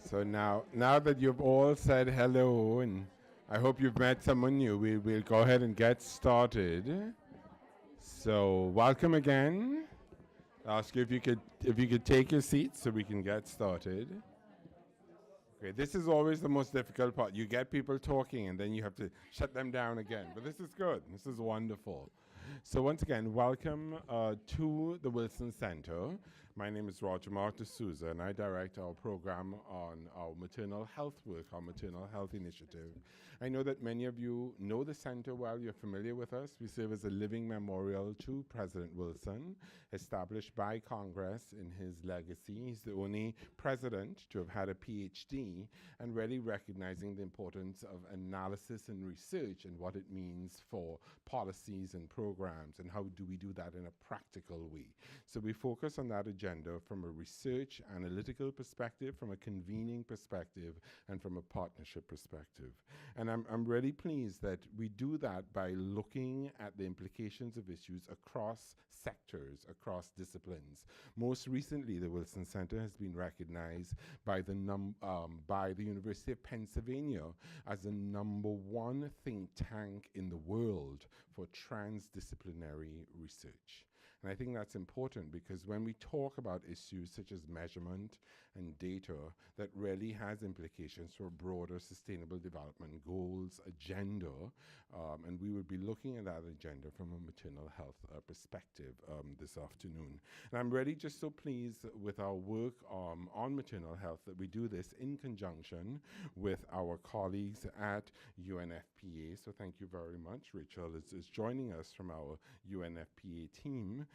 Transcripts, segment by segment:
So now that you've all said hello, and I hope you've met someone new, we'll go ahead and get started. So welcome again. I'll ask you if you could take your seats so we can get started. Okay, this is always the most difficult part. You get people talking and then you have to shut them down again. But this is good. This is wonderful. So once again, welcome to the Wilson Center. My name is Roger Mark D'Souza, and I direct our program on our maternal health work, our maternal health initiative. I know that many of you know the center well. You're familiar with us. We serve as a living memorial to President Wilson, established by Congress in his legacy. He's the only president to have had a PhD, and really recognizing the importance of analysis and research and what it means for policies and programs, and how do we do that in a practical way. So we focus on that agenda from a research, analytical perspective, from a convening perspective, and from a partnership perspective. And I'm really pleased that we do that by looking at the implications of issues across sectors, across disciplines. Most recently, the Wilson Center has been recognized by the University of Pennsylvania as the #1 think tank in the world for transdisciplinary research. And I think that's important because when we talk about issues such as measurement and data, that really has implications for broader sustainable development goals agenda, and we will be looking at that agenda from a maternal health perspective this afternoon. And I'm really just so pleased with our work on maternal health that we do this in conjunction with our colleagues at UNFPA. So thank you very much. Rachel is joining us from our UNFPA team,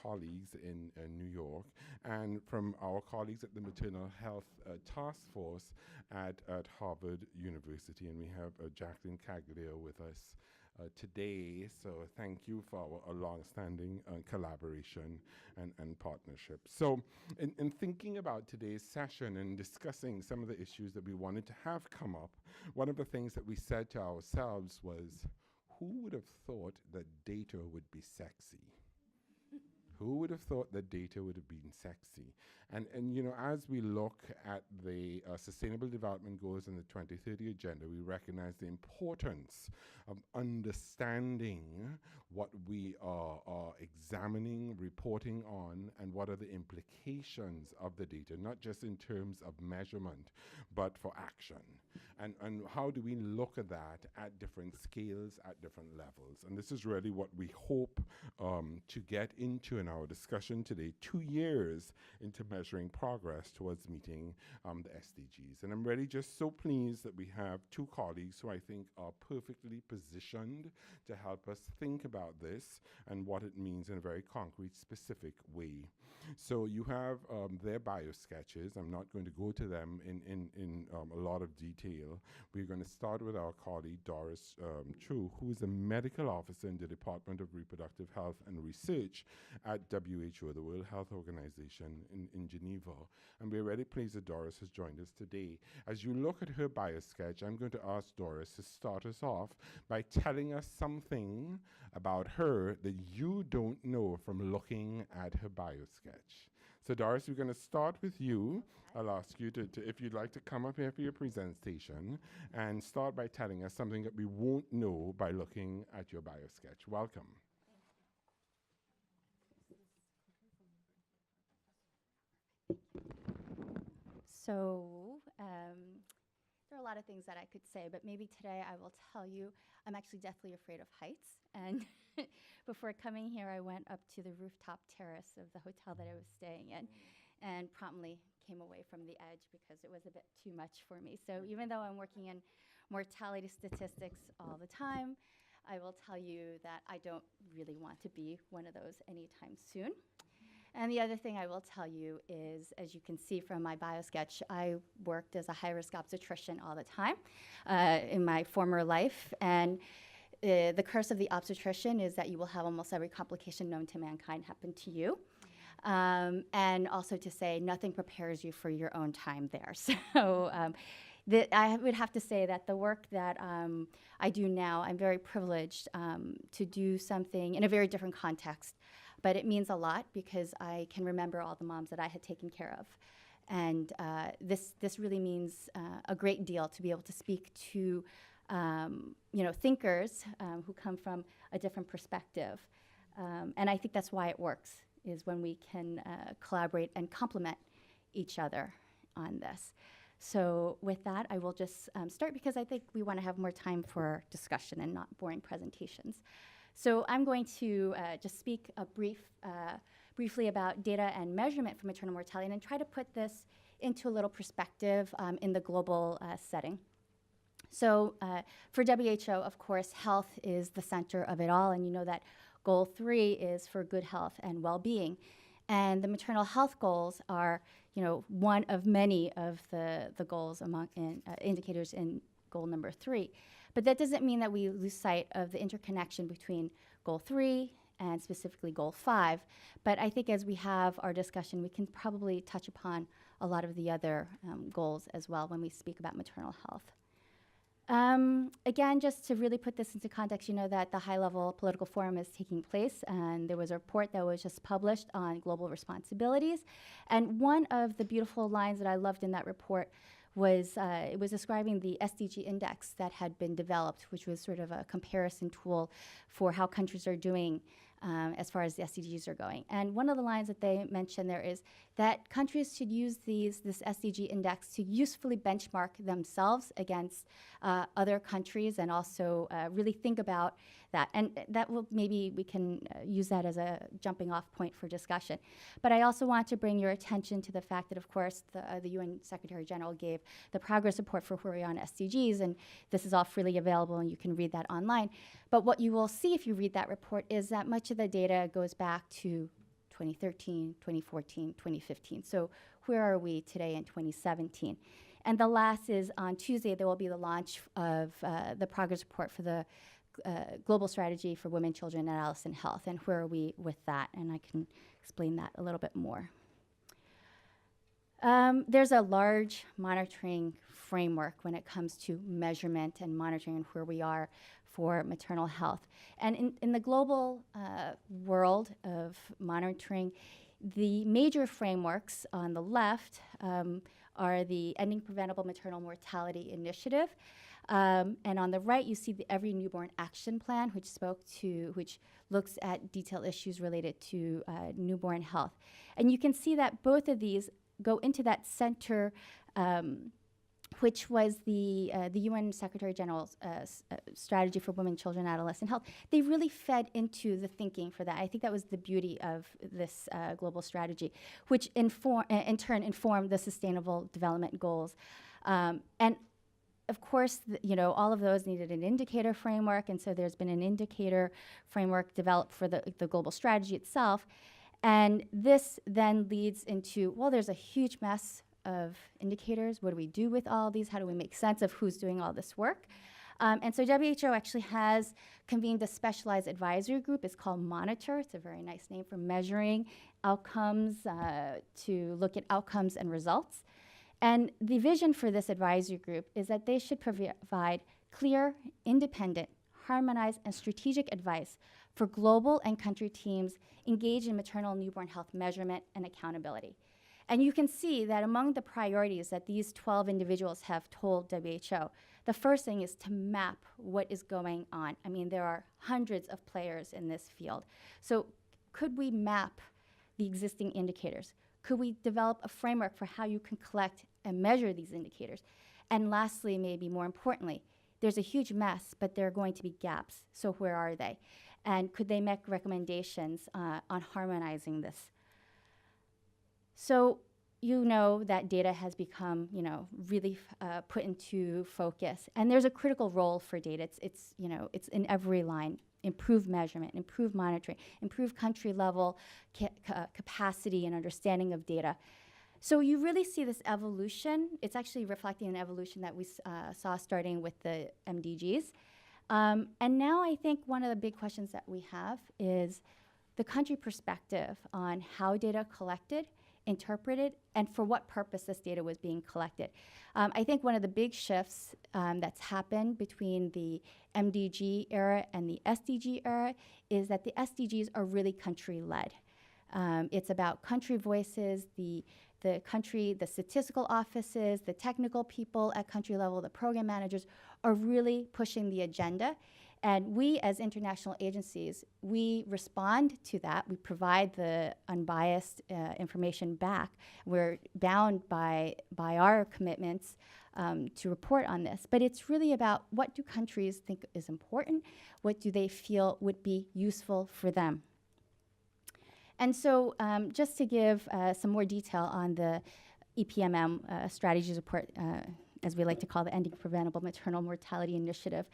colleagues in New York, and from our colleagues at the Maternal Health Task Force at Harvard University. And we have Jacqueline Cagliar with us today. So thank you for our long-standing collaboration and partnership. So in thinking about today's session and discussing some of the issues that we wanted to have come up, one of the things that we said to ourselves was, who would have thought that data would be sexy? Who would have thought that data would have been sexy? And you know, as we look at the Sustainable Development Goals in the 2030 Agenda, we recognize the importance of understanding what we are examining, reporting on, and what are the implications of the data, not just in terms of measurement, but for action. And how do we look at that at different scales, at different levels? And this is really what we hope to get into in our discussion today, 2 years into measuring progress towards meeting the SDGs. And I'm really just so pleased that we have two colleagues who I think are perfectly positioned to help us think about this and what it means in a very concrete, specific way. So you have their bio sketches. I'm not going to go to them in a lot of detail. We're going to start with our colleague, Doris Chu, who is a medical officer in the Department of Reproductive Health and Research at WHO, the World Health Organization in Geneva. And we're really pleased that Doris has joined us today. As you look at her bio sketch, I'm going to ask Doris to start us off by telling us something about her that you don't know from looking at her bio sketch. So Doris, we're going to start with you. I'll ask you to, if you'd like to come up here for your presentation and start by telling us something that we won't know by looking at your bio sketch. Welcome. So there are a lot of things that I could say, but maybe today I will tell you I'm actually deathly afraid of heights. And before coming here, I went up to the rooftop terrace of the hotel that I was staying in and promptly came away from the edge because it was a bit too much for me. So even though I'm working in mortality statistics all the time, I will tell you that I don't really want to be one of those anytime soon. And the other thing I will tell you is, as you can see from my bio sketch, I worked as a high-risk obstetrician all the time in my former life. And the curse of the obstetrician is that you will have almost every complication known to mankind happen to you. And also to say nothing prepares you for your own time there. So I would have to say that the work that I do now, I'm very privileged to do something in a very different context. but it means a lot because I can remember all the moms that I had taken care of. And this really means a great deal to be able to speak to thinkers who come from a different perspective. And I think that's why it works, is when we can collaborate and complement each other on this. So with that, I will just start because I think we want to have more time for discussion and not boring presentations. So I'm going to just speak briefly about data and measurement for maternal mortality and try to put this into a little perspective in the global setting. So for WHO, of course, health is the center of it all, and you know that goal 3 is for good health and well-being. And the maternal health goals are, one of many of the goals among indicators in goal number 3. But that doesn't mean that we lose sight of the interconnection between goal 3 and specifically goal 5. But I think as we have our discussion, we can probably touch upon a lot of the other goals as well when we speak about maternal health. Again, just to really put this into context, you know that the high-level political forum is taking place, and there was a report that was just published on global responsibilities. And one of the beautiful lines that I loved in that report was it was describing the SDG Index that had been developed, which was sort of a comparison tool for how countries are doing as far as the SDGs are going. And one of the lines that they mentioned there is that countries should use this SDG index to usefully benchmark themselves against other countries and also really think about that. And that will, maybe we can use that as a jumping off point for discussion. But I also want to bring your attention to the fact that, of course, the UN Secretary General gave the progress report for where we are on SDGs, and this is all freely available and you can read that online. But what you will see if you read that report is that much of the data goes back to 2013, 2014, 2015. So where are we today in 2017? And the last is on Tuesday, there will be the launch of the progress report for the global strategy for women, children, and adolescent health. And where are we with that? And I can explain that a little bit more. There's a large monitoring framework when it comes to measurement and monitoring and where we are for maternal health. And in the global world of monitoring, the major frameworks on the left are the Ending Preventable Maternal Mortality Initiative. And on the right, you see the Every Newborn Action Plan, which looks at detailed issues related to newborn health. And you can see that both of these go into that center, which was the UN Secretary General's strategy for women, children, and adolescent health. They really fed into the thinking for that. I think that was the beauty of this global strategy, which in turn informed the Sustainable Development Goals. And of course, all of those needed an indicator framework, and so there's been an indicator framework developed for the global strategy itself. And this then leads into, well, there's a huge mess of indicators. What do we do with all of these? How do we make sense of who's doing all this work? And so WHO actually has convened a specialized advisory group. It's called Monitor. It's a very nice name for measuring outcomes, to look at outcomes and results. And the vision for this advisory group is that they should provide clear, independent, harmonized, and strategic advice for global and country teams engaged in maternal and newborn health measurement and accountability. And you can see that among the priorities that these 12 individuals have told WHO, the first thing is to map what is going on. I mean, there are hundreds of players in this field. So could we map the existing indicators? Could we develop a framework for how you can collect and measure these indicators? And lastly, maybe more importantly, there's a huge mess, but there are going to be gaps. So where are they? And could they make recommendations on harmonizing this? So you know that data has become, really put into focus. And there's a critical role for data. It's in every line. Improve measurement, improve monitoring, improve country level capacity and understanding of data. So you really see this evolution. It's actually reflecting an evolution that we saw starting with the MDGs. And now I think one of the big questions that we have is the country perspective on how data collected, interpreted, and for what purpose this data was being collected. I think one of the big shifts that's happened between the MDG era and the SDG era is that the SDGs are really country-led. It's about country voices, the statistical offices, the technical people at country level, the program managers are really pushing the agenda. And we, as international agencies, we respond to that. We provide the unbiased information back. We're bound by our commitments to report on this. But it's really about what do countries think is important? What do they feel would be useful for them? And so just to give some more detail on the EPMM strategies report, as we like to call the Ending Preventable Maternal Mortality Initiative.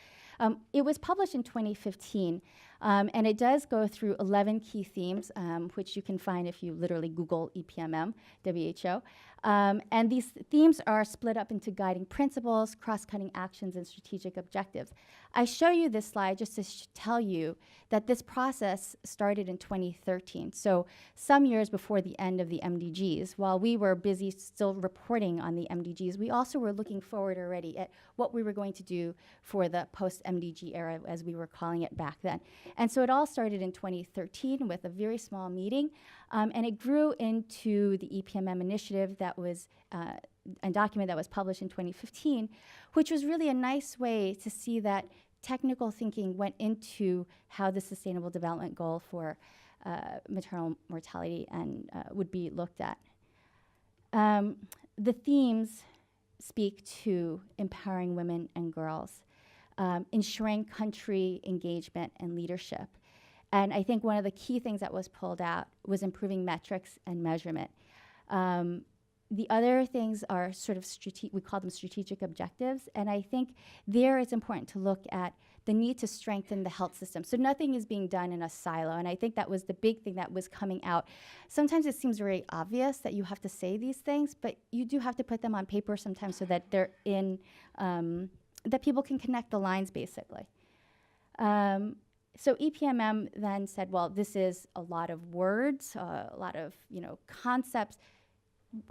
It was published in 2015, and it does go through 11 key themes, which you can find if you literally Google EPMM, WHO. And these themes are split up into guiding principles, cross-cutting actions, and strategic objectives. I show you this slide just to tell you that this process started in 2013, so some years before the end of the MDGs. While we were busy still reporting on the MDGs, we also were looking forward already at what we were going to do for the post-MDG era, as we were calling it back then. And so it all started in 2013 with a very small meeting, and it grew into the EPMM initiative that was a document that was published in 2015, which was really a nice way to see that technical thinking went into how the Sustainable Development Goal for maternal mortality and would be looked at. The themes speak to empowering women and girls, ensuring country engagement and leadership. And I think one of the key things that was pulled out was improving metrics and measurement. The other things are sort of we call them strategic objectives, and I think there it's important to look at the need to strengthen the health system. So nothing is being done in a silo, and I think that was the big thing that was coming out. Sometimes it seems very obvious that you have to say these things, but you do have to put them on paper sometimes so that they're in, that people can connect the lines, basically. So EPMM then said, well, this is a lot of words, a lot of concepts.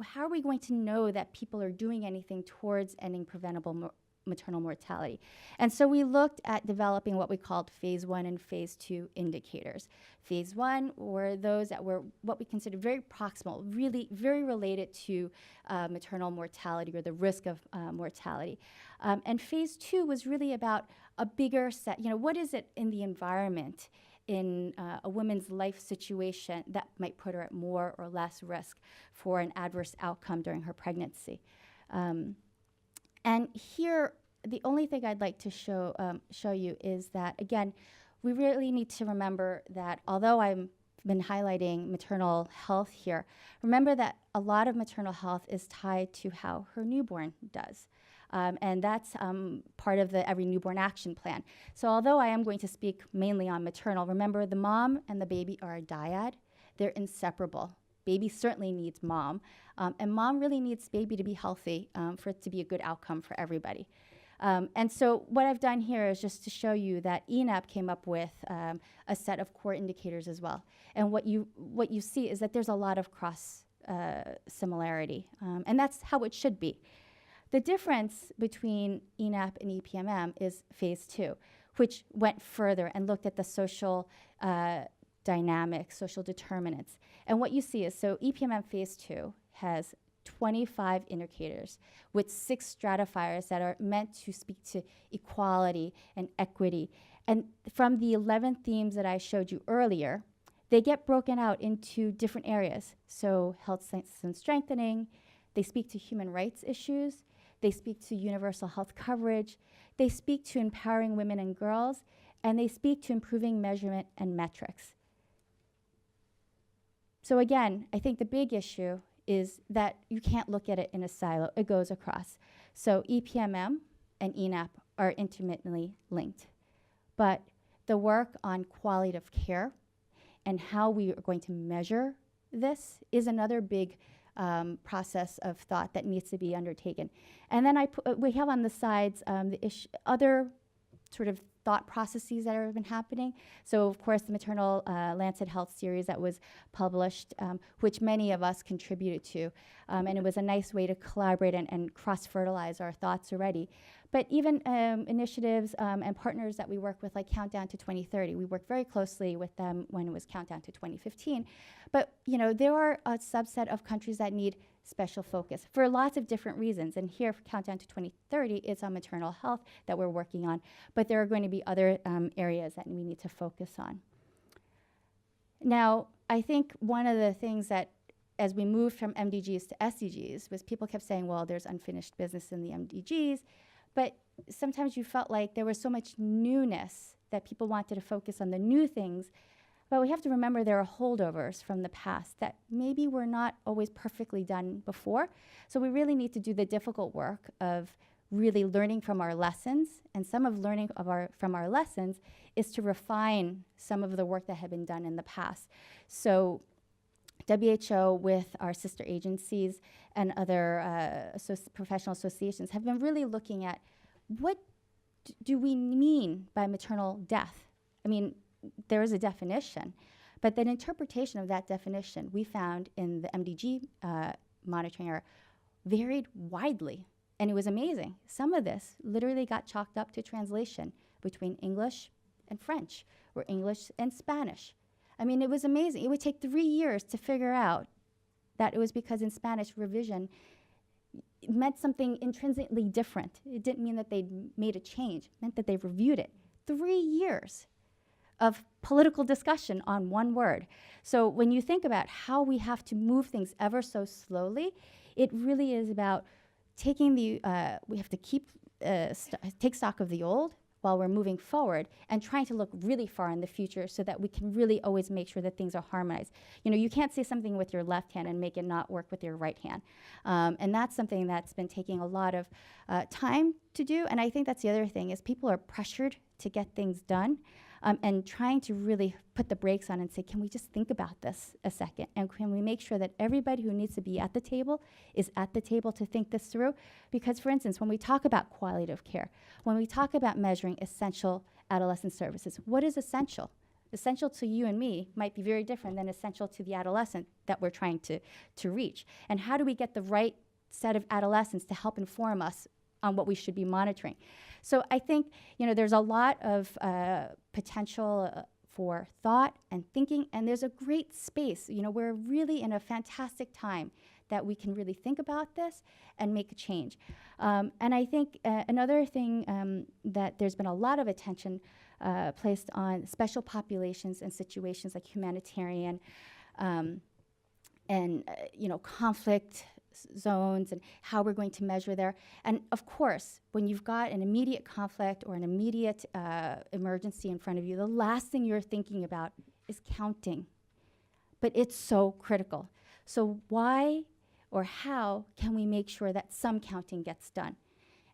How are we going to know that people are doing anything towards ending preventable maternal mortality? And so we looked at developing what we called phase 1 and phase 2 indicators. Phase 1 were those that were what we considered very proximal, really very related to maternal mortality or the risk of mortality. And phase 2 was really about a bigger set, what is it in the environment in a woman's life situation that might put her at more or less risk for an adverse outcome during her pregnancy. And here, the only thing I'd like to show you is that, again, we really need to remember that although I've been highlighting maternal health here, remember that a lot of maternal health is tied to how her newborn does. And that's part of the Every Newborn Action Plan. So although I am going to speak mainly on maternal, remember the mom and the baby are a dyad. They're inseparable. Baby certainly needs mom, and mom really needs baby to be healthy for it to be a good outcome for everybody. And so what I've done here is just to show you that ENAP came up with a set of core indicators as well. And what you see is that there's a lot of cross similarity, and that's how it should be. The difference between ENAP and EPMM is phase 2, which went further and looked at the social dynamics, social determinants. And what you see is, so EPMM phase 2 has 25 indicators with 6 stratifiers that are meant to speak to equality and equity. And from the 11 themes that I showed you earlier, they get broken out into different areas. So health system strengthening, they speak to human rights issues, they speak to universal health coverage, they speak to empowering women and girls, and they speak to improving measurement and metrics. So again, I think the big issue is that you can't look at it in a silo. It goes across. So EPMM and ENAP are intermittently linked. But the work on quality of care and how we are going to measure this is another big process of thought that needs to be undertaken. And then we have on the sides the other sort of thought processes that have been happening. So of course the maternal Landsat Health series that was published, which many of us contributed to, and it was a nice way to collaborate and cross-fertilize our thoughts already. But even initiatives and partners that we work with, like Countdown to 2030, we worked very closely with them when it was Countdown to 2015. But there are a subset of countries that need special focus for lots of different reasons. And here for Countdown to 2030, it's on maternal health that we're working on. But there are going to be other areas that we need to focus on. Now, I think one of the things that as we moved from MDGs to SDGs was people kept saying, well, there's unfinished business in the MDGs. But sometimes you felt like there was so much newness that people wanted to focus on the new things. But we have to remember there are holdovers from the past that maybe were not always perfectly done before. So we really need to do the difficult work of really learning from our lessons. And some of learning from our lessons is to refine some of the work that had been done in the past. So WHO, with our sister agencies and other professional associations, have been really looking at what do we mean by maternal death? I mean, there is a definition, but the interpretation of that definition we found in the MDG monitoring area varied widely, and it was amazing. Some of this literally got chalked up to translation between English and French, or English and Spanish. I mean, it was amazing. It would take 3 years to figure out that it was because in Spanish revision it meant something intrinsically different. It didn't mean that they'd made a change. It meant that they reviewed it. 3 years of political discussion on one word. So when you think about how we have to move things ever so slowly, it really is about taking we have to take stock of the old while we're moving forward and trying to look really far in the future so that we can really always make sure that things are harmonized. You can't say something with your left hand and make it not work with your right hand. And that's something that's been taking a lot of time to do. And I think that's the other thing is people are pressured to get things done and trying to really put the brakes on and say, can we just think about this a second? And can we make sure that everybody who needs to be at the table is at the table to think this through? Because, for instance, when we talk about quality of care, when we talk about measuring essential adolescent services, what is essential? Essential to you and me might be very different than essential to the adolescent that we're trying to reach. And how do we get the right set of adolescents to help inform us on what we should be monitoring? So I think there's a lot of potential for thought and thinking, and there's a great space. We're really in a fantastic time that we can really think about this and make a change. And I think another thing that there's been a lot of attention placed on special populations and situations like humanitarian and conflict zones and how we're going to measure there. And of course, when you've got an immediate conflict or an immediate emergency in front of you, the last thing you're thinking about is counting. But it's so critical. So why or how can we make sure that some counting gets done?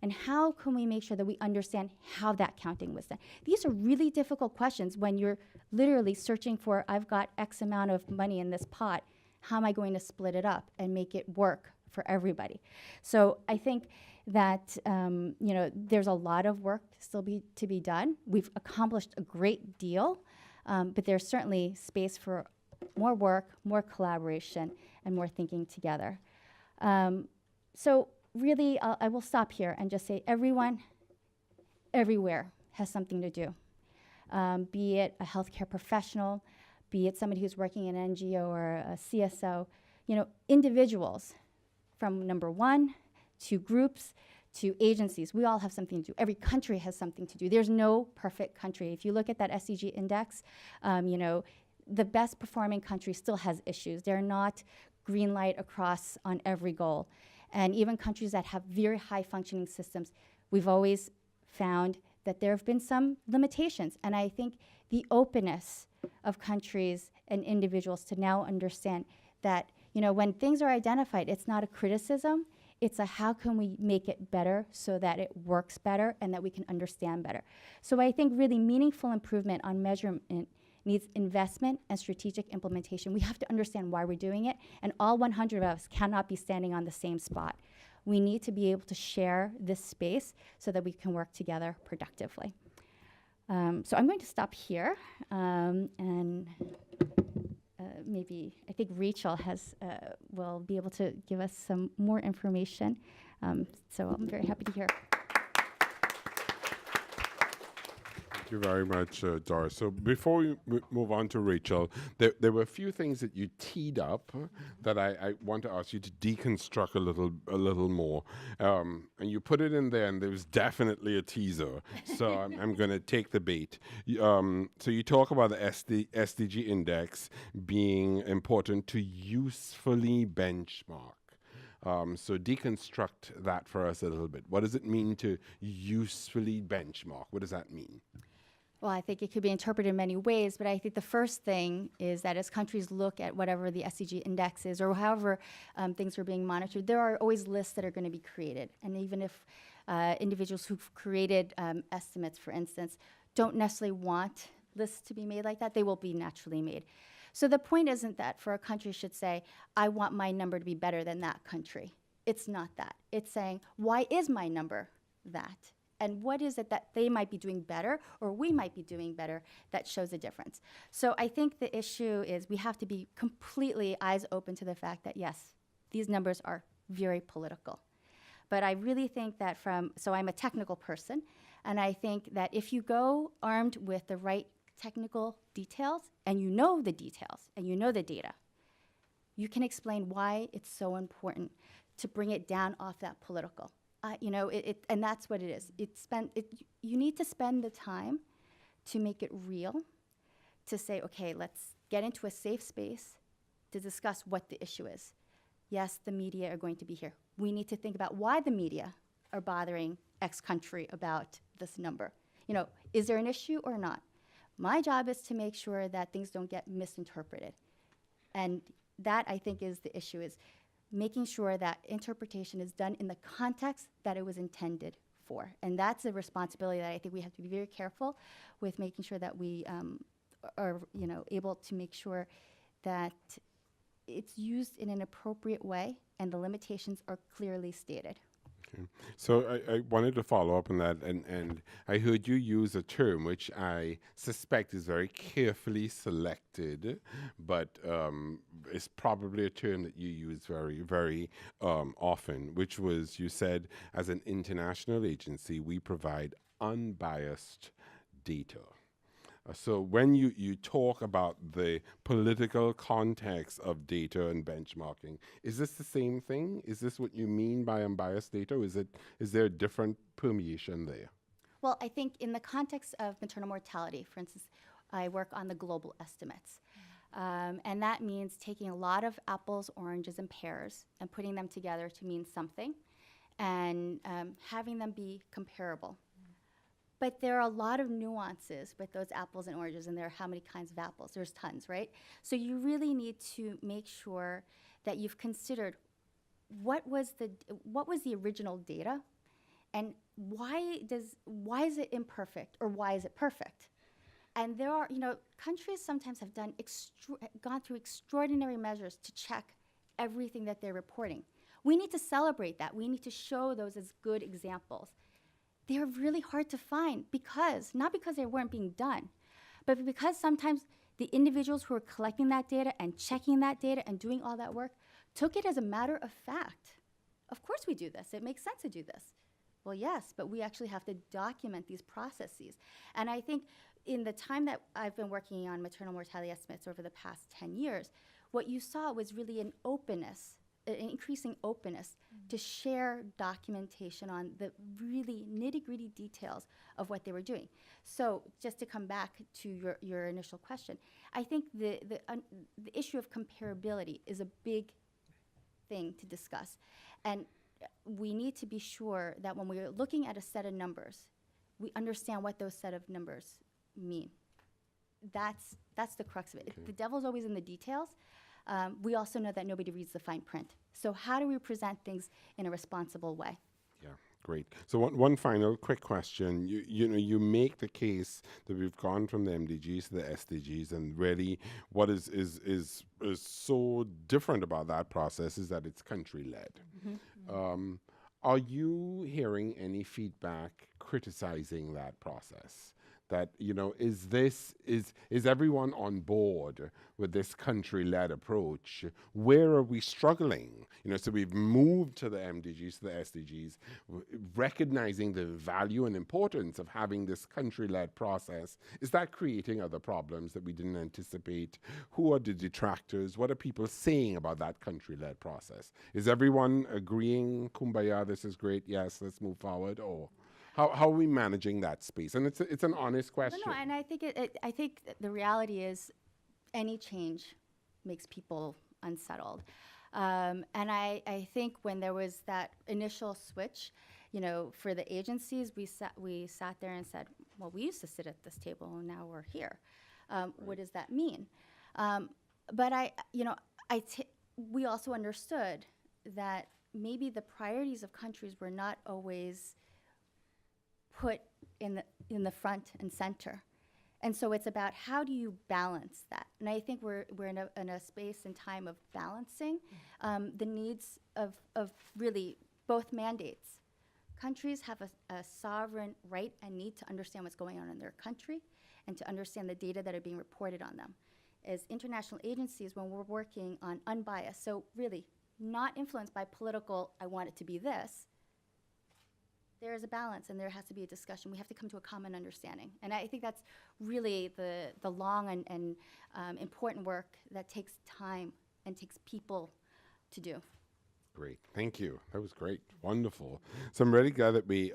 And how can we make sure that we understand how that counting was done? These are really difficult questions when you're literally searching for, I've got X amount of money in this pot, how am I going to split it up and make it work for everybody? So I think that there's a lot of work still to be done. We've accomplished a great deal, but there's certainly space for more work, more collaboration, and more thinking together. So really, I will stop here and just say everyone, everywhere has something to do, be it a healthcare professional, be it somebody who's working in an NGO or a CSO, individuals from number one to groups to agencies, we all have something to do. Every country has something to do. There's no perfect country. If you look at that SDG index, the best performing country still has issues. They're not green light across on every goal. And even countries that have very high functioning systems, we've always found that there have been some limitations. And I think the openness of countries and individuals to now understand that, when things are identified, it's not a criticism, it's a how can we make it better so that it works better and that we can understand better. So I think really meaningful improvement on measurement needs investment and strategic implementation. We have to understand why we're doing it, and all 100 of us cannot be standing on the same spot. We need to be able to share this space so that we can work together productively. So I'm going to stop here, and maybe I think Rachel will be able to give us some more information. So I'm very happy to hear. you very much, Doris. So before we move on to Rachel, there were a few things that you teed up that I want to ask you to deconstruct a little more. And you put it in there, and there was definitely a teaser. So I'm going to take the bait. So you talk about the SDG Index being important to usefully benchmark. So deconstruct that for us a little bit. What does it mean to usefully benchmark? What does that mean? Well, I think it could be interpreted in many ways, but I think the first thing is that as countries look at whatever the SDG index is or however things are being monitored, there are always lists that are going to be created. And even if individuals who've created estimates, for instance, don't necessarily want lists to be made like that, they will be naturally made. So the point isn't that for a country should say, I want my number to be better than that country. It's not that. It's saying, why is my number that? And what is it that they might be doing better or we might be doing better that shows a difference? So I think the issue is we have to be completely eyes open to the fact that, yes, these numbers are very political. But I really think that so I'm a technical person, and I think that if you go armed with the right technical details, and you know the details, and you know the data, you can explain why it's so important to bring it down off that political. And that's what it is. You need to spend the time to make it real, to say, okay, let's get into a safe space to discuss what the issue is. Yes, the media are going to be here. We need to think about why the media are bothering X country about this number. Is there an issue or not? My job is to make sure that things don't get misinterpreted. And that, I think, is the issue, is making sure that interpretation is done in the context that it was intended for. And that's a responsibility that I think we have to be very careful with, making sure that we are able to make sure that it's used in an appropriate way and the limitations are clearly stated. Okay. So I wanted to follow up on that, and I heard you use a term which I suspect is very carefully selected, but it's probably a term that you use very, very often, which was, you said, as an international agency, we provide unbiased data. So when you talk about the political context of data and benchmarking, is this the same thing? Is this what you mean by unbiased data? Is there a different permeation there? Well, I think in the context of maternal mortality, for instance, I work on the global estimates. And that means taking a lot of apples, oranges, and pears and putting them together to mean something and having them be comparable. But there are a lot of nuances with those apples and oranges, and there are how many kinds of apples? There's tons, right? So you really need to make sure that you've considered what was the original data, and why is it imperfect, or why is it perfect? And there are, countries sometimes have gone through extraordinary measures to check everything that they're reporting. We need to celebrate that. We need to show those as good examples. They're really hard to find not because they weren't being done, but because sometimes the individuals who are collecting that data and checking that data and doing all that work took it as a matter of fact. Of course we do this. It makes sense to do this. Well, yes, but we actually have to document these processes. And I think in the time that I've been working on maternal mortality estimates over the past 10 years, what you saw was really an increasing openness to share documentation on the really nitty-gritty details of what they were doing. So just to come back to your initial question, I think the issue of comparability is a big thing to discuss. And we need to be sure that when we're looking at a set of numbers, we understand what those set of numbers mean. That's the crux of it. Okay. The devil's always in the details. We also know that nobody reads the fine print. So how do we present things in a responsible way? Yeah, great. So one final quick question. You make the case that we've gone from the MDGs to the SDGs, and really what is so different about that process is that it's country-led. Mm-hmm. Are you hearing any feedback criticizing that process? that, you know, is everyone on board with this country-led approach? Where are we struggling? You know, so we've moved to the MDGs, to the SDGs, recognizing the value and importance of having this country-led process. Is that creating other problems that we didn't anticipate? Who are the detractors? What are people saying about that country-led process? Is everyone agreeing, kumbaya, this is great, yes, let's move forward? Or how are we managing that space? And it's an honest question. No, and I think I think the reality is any change makes people unsettled. And I think when there was that initial switch, you know, for the agencies, we sat there and said, well, we used to sit at this table and now we're here. What does that mean? But we also understood that maybe the priorities of countries were not always put in the front and center. And so it's about how do you balance that? And I think we're in a space and time of balancing the needs of really both mandates. Countries have a sovereign right and need to understand what's going on in their country and to understand the data that are being reported on them. As international agencies, when we're working on unbiased, so really not influenced by political, I want it to be this, there is a balance and there has to be a discussion. We have to come to a common understanding. And I think that's really the long and important work that takes time and takes people to do. Great, thank you. That was great, wonderful. So I'm really glad that we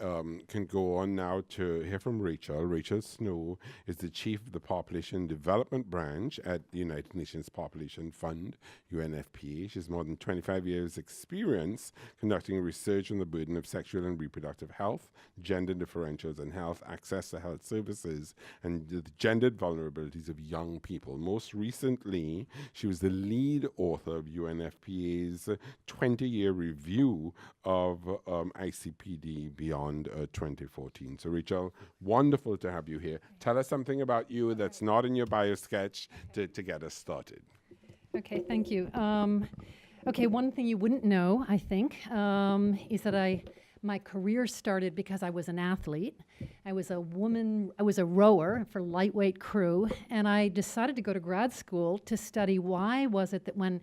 can go on now to hear from Rachel. Rachel Snow is the Chief of the Population Development Branch at the United Nations Population Fund, UNFPA. She has more than 25 years experience conducting research on the burden of sexual and reproductive health, gender differentials in health, access to health services, and the gendered vulnerabilities of young people. Most recently, she was the lead author of UNFPA's 20-year review of ICPD beyond 2014. So Rachel, wonderful to have you here. Tell us something about you that's not in your bio sketch to get us started. Okay, thank you. Okay, one thing you wouldn't know, I think, is that my career started because I was an athlete. I was a rower for lightweight crew, and I decided to go to grad school to study why was it that when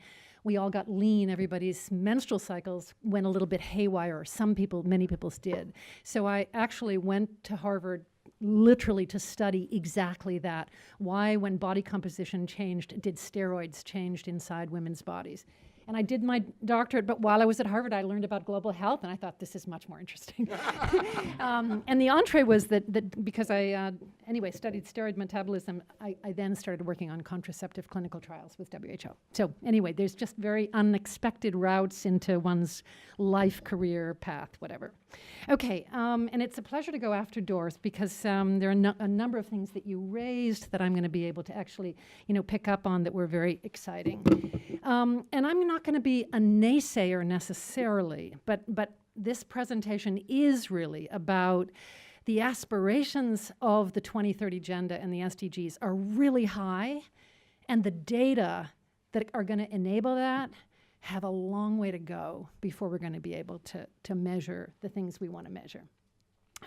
we all got lean, everybody's menstrual cycles went a little bit haywire, or many people's did. So I actually went to Harvard literally to study exactly that. Why, when body composition changed, did steroids change inside women's bodies? And I did my doctorate, but while I was at Harvard, I learned about global health, and I thought, this is much more interesting. And the entree was that because I, studied steroid metabolism, I then started working on contraceptive clinical trials with WHO. So anyway, there's just very unexpected routes into one's life, career path, whatever. Okay, and it's a pleasure to go after Doris because there are a number of things that you raised that I'm going to be able to actually, pick up on that were very exciting. And I'm not going to be a naysayer necessarily, but this presentation is really about the aspirations of the 2030 Agenda and the SDGs are really high, and the data that are going to enable that have a long way to go before we're going to be able to measure the things we want to measure.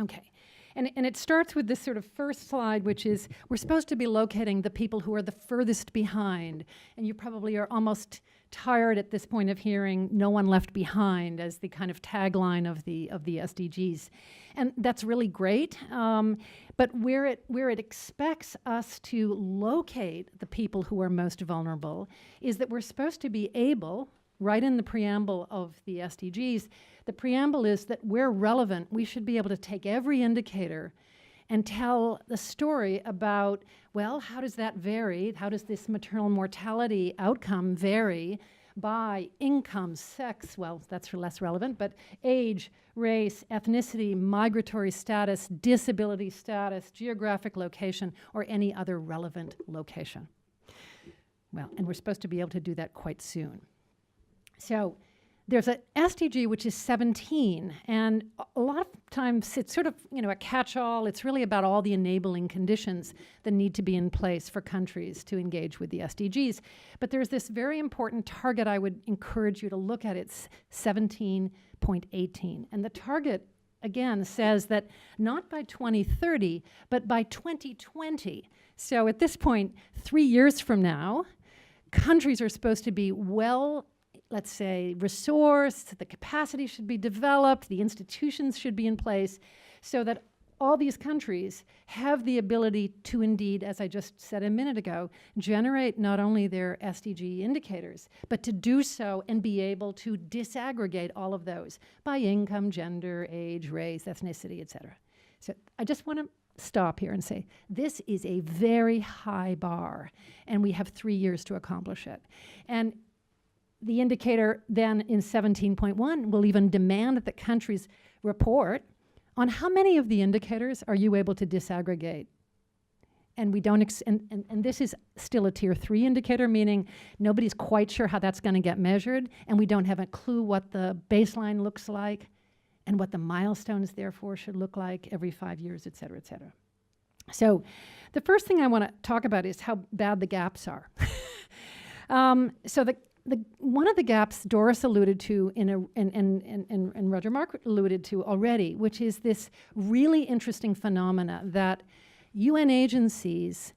Okay. And it starts with this sort of first slide, which is we're supposed to be locating the people who are the furthest behind. And you probably are almost tired at this point of hearing "no one left behind" as the kind of tagline of the SDGs. And that's really great. But where it expects us to locate the people who are most vulnerable is that we're supposed to be able, right in the preamble of the SDGs, the preamble is that where relevant, we should be able to take every indicator and tell the story about, well, how does that vary? How does this maternal mortality outcome vary by income, sex, well, that's less relevant, but age, race, ethnicity, migratory status, disability status, geographic location, or any other relevant location. Well, and we're supposed to be able to do that quite soon. So there's a SDG, which is 17, and a lot of times it's sort of, a catch-all. It's really about all the enabling conditions that need to be in place for countries to engage with the SDGs. But there's this very important target I would encourage you to look at. It's 17.18, and the target again, says that not by 2030, but by 2020. So at this point, 3 years from now, countries are supposed to be let's say, resourced, the capacity should be developed, the institutions should be in place, so that all these countries have the ability to indeed, as I just said a minute ago, generate not only their SDG indicators, but to do so and be able to disaggregate all of those by income, gender, age, race, ethnicity, et cetera. So I just want to stop here and say, this is a very high bar, and we have 3 years to accomplish it. And the indicator then in 17.1 will even demand that countries report on how many of the indicators are you able to disaggregate. And we don't, and this is still a tier 3 indicator, meaning nobody's quite sure how that's going to get measured, and we don't have a clue what the baseline looks like and what the milestones therefore should look like every 5 years, et cetera, et cetera. So the first thing I want to talk about is how bad the gaps are. So one of the gaps Doris alluded to and Roger Mark alluded to already, which is this really interesting phenomena that UN agencies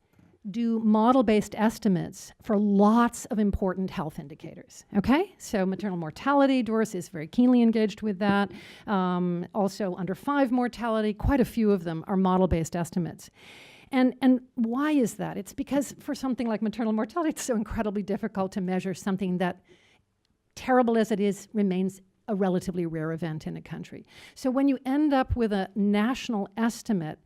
do model-based estimates for lots of important health indicators, okay? So maternal mortality, Doris is very keenly engaged with that. Also under 5 mortality, quite a few of them are model-based estimates. And why is that? It's because for something like maternal mortality, it's so incredibly difficult to measure something that, terrible as it is, remains a relatively rare event in a country. So when you end up with a national estimate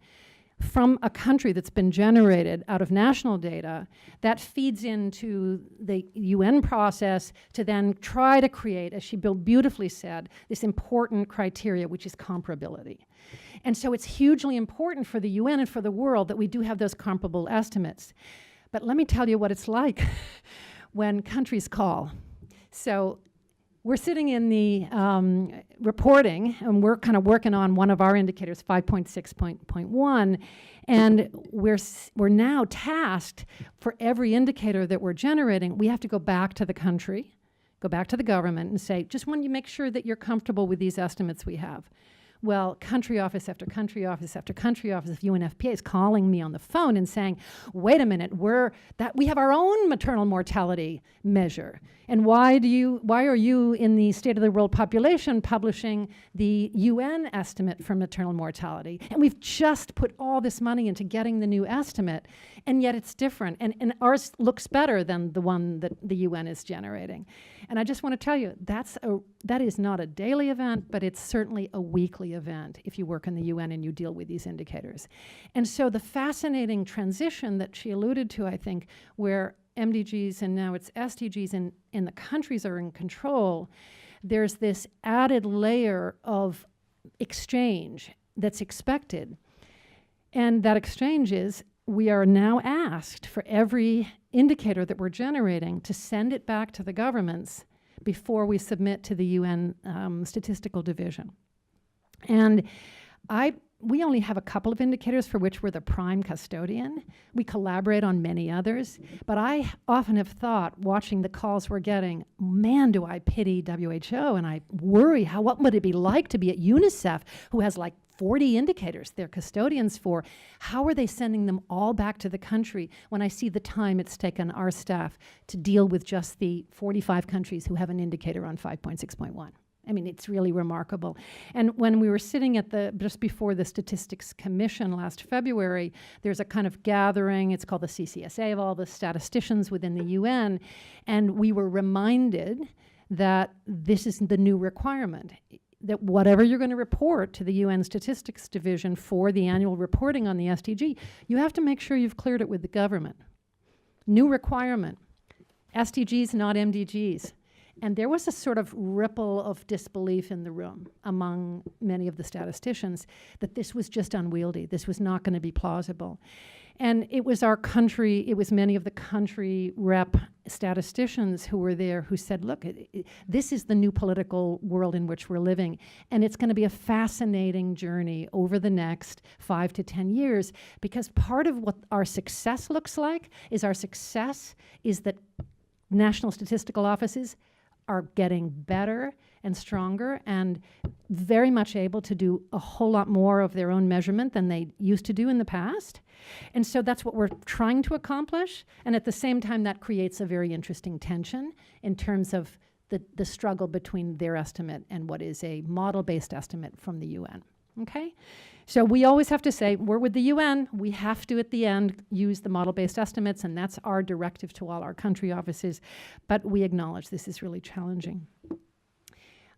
from a country that's been generated out of national data, that feeds into the UN process to then try to create, as she beautifully said, this important criteria, which is comparability. And so it's hugely important for the UN and for the world that we do have those comparable estimates. But let me tell you what it's like when countries call. So we're sitting in the reporting, and we're kind of working on one of our indicators, 5.6.1, and we're now tasked for every indicator that we're generating, we have to go back to the country, go back to the government and say, just want you to make sure that you're comfortable with these estimates we have. Well, country office after country office after country office of UNFPA is calling me on the phone and saying, wait a minute, we have our own maternal mortality measure. And why are you in the State of the World Population publishing the UN estimate for maternal mortality? And we've just put all this money into getting the new estimate, and yet it's different. And ours looks better than the one that the UN is generating. And I just want to tell you, that is not a daily event, but it's certainly a weekly event if you work in the UN and you deal with these indicators. And so the fascinating transition that she alluded to, I think, where MDGs and now it's SDGs and the countries are in control, there's this added layer of exchange that's expected. And that exchange is, we are now asked for every indicator that we're generating to send it back to the governments before we submit to the UN Statistical Division. And we only have a couple of indicators for which we're the prime custodian. We collaborate on many others, but I often have thought, watching the calls we're getting, man, do I pity WHO, and I worry, what would it be like to be at UNICEF, who has like 40 indicators they're custodians for. How are they sending them all back to the country when I see the time it's taken our staff to deal with just the 45 countries who have an indicator on 5.6.1? I mean, it's really remarkable. And when we were sitting at just before the Statistics Commission last February, there's a kind of gathering, it's called the CCSA, of all the statisticians within the UN, and we were reminded that this is the new requirement, that whatever you're going to report to the UN Statistics Division for the annual reporting on the SDG, you have to make sure you've cleared it with the government. New requirement. SDGs, not MDGs. And there was a sort of ripple of disbelief in the room among many of the statisticians that this was just unwieldy. This was not going to be plausible. And it was many of the country rep statisticians who were there who said, look, this is the new political world in which we're living. And it's going to be a fascinating journey over the next 5 to 10 years, because part of what our success looks like is that national statistical offices are getting better and stronger and very much able to do a whole lot more of their own measurement than they used to do in the past. And so that's what we're trying to accomplish. And at the same time, that creates a very interesting tension in terms of the struggle between their estimate and what is a model-based estimate from the UN. Okay? So we always have to say, we're with the UN, we have to at the end use the model-based estimates, and that's our directive to all our country offices, but we acknowledge this is really challenging.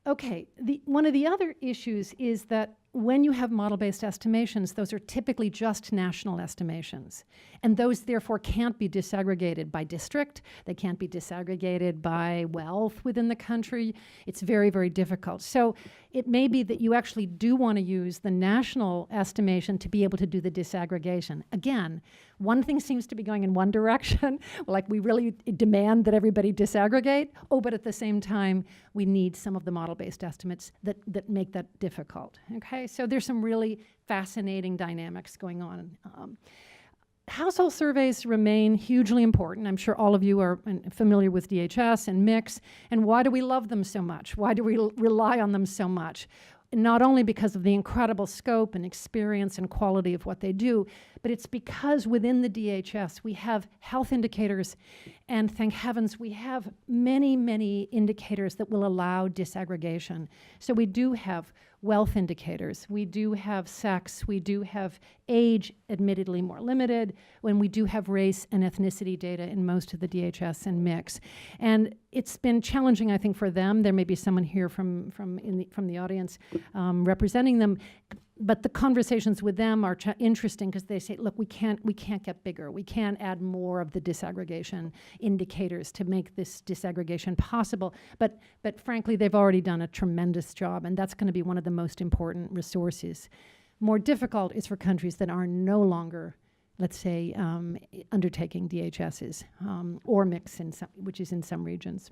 Okay, one of the other issues is that when you have model-based estimations, those are typically just national estimations. And those therefore can't be disaggregated by district. They can't be disaggregated by wealth within the country. It's very, very difficult. So it may be that you actually do want to use the national estimation to be able to do the disaggregation. Again, one thing seems to be going in one direction, like we really demand that everybody disaggregate. Oh, but at the same time, we need some of the model-based estimates that make that difficult, okay? So there's some really fascinating dynamics going on. Household surveys remain hugely important. I'm sure all of you are familiar with DHS and MIX, and why do we love them so much? Why do we rely on them so much? Not only because of the incredible scope and experience and quality of what they do, but it's because within the DHS we have health indicators, and thank heavens we have many, many indicators that will allow disaggregation. So we do have wealth indicators, we do have sex, we do have age, admittedly more limited, when we do have race and ethnicity data in most of the DHS and MIX. And it's been challenging, I think, for them. There may be someone here from the audience representing them, but the conversations with them are interesting because they say, look, we can't get bigger. We can't add more of the disaggregation indicators to make this disaggregation possible. But frankly, they've already done a tremendous job, and that's going to be one of the most important resources. More difficult is for countries that are no longer, let's say, undertaking DHSs or MIX, which is in some regions.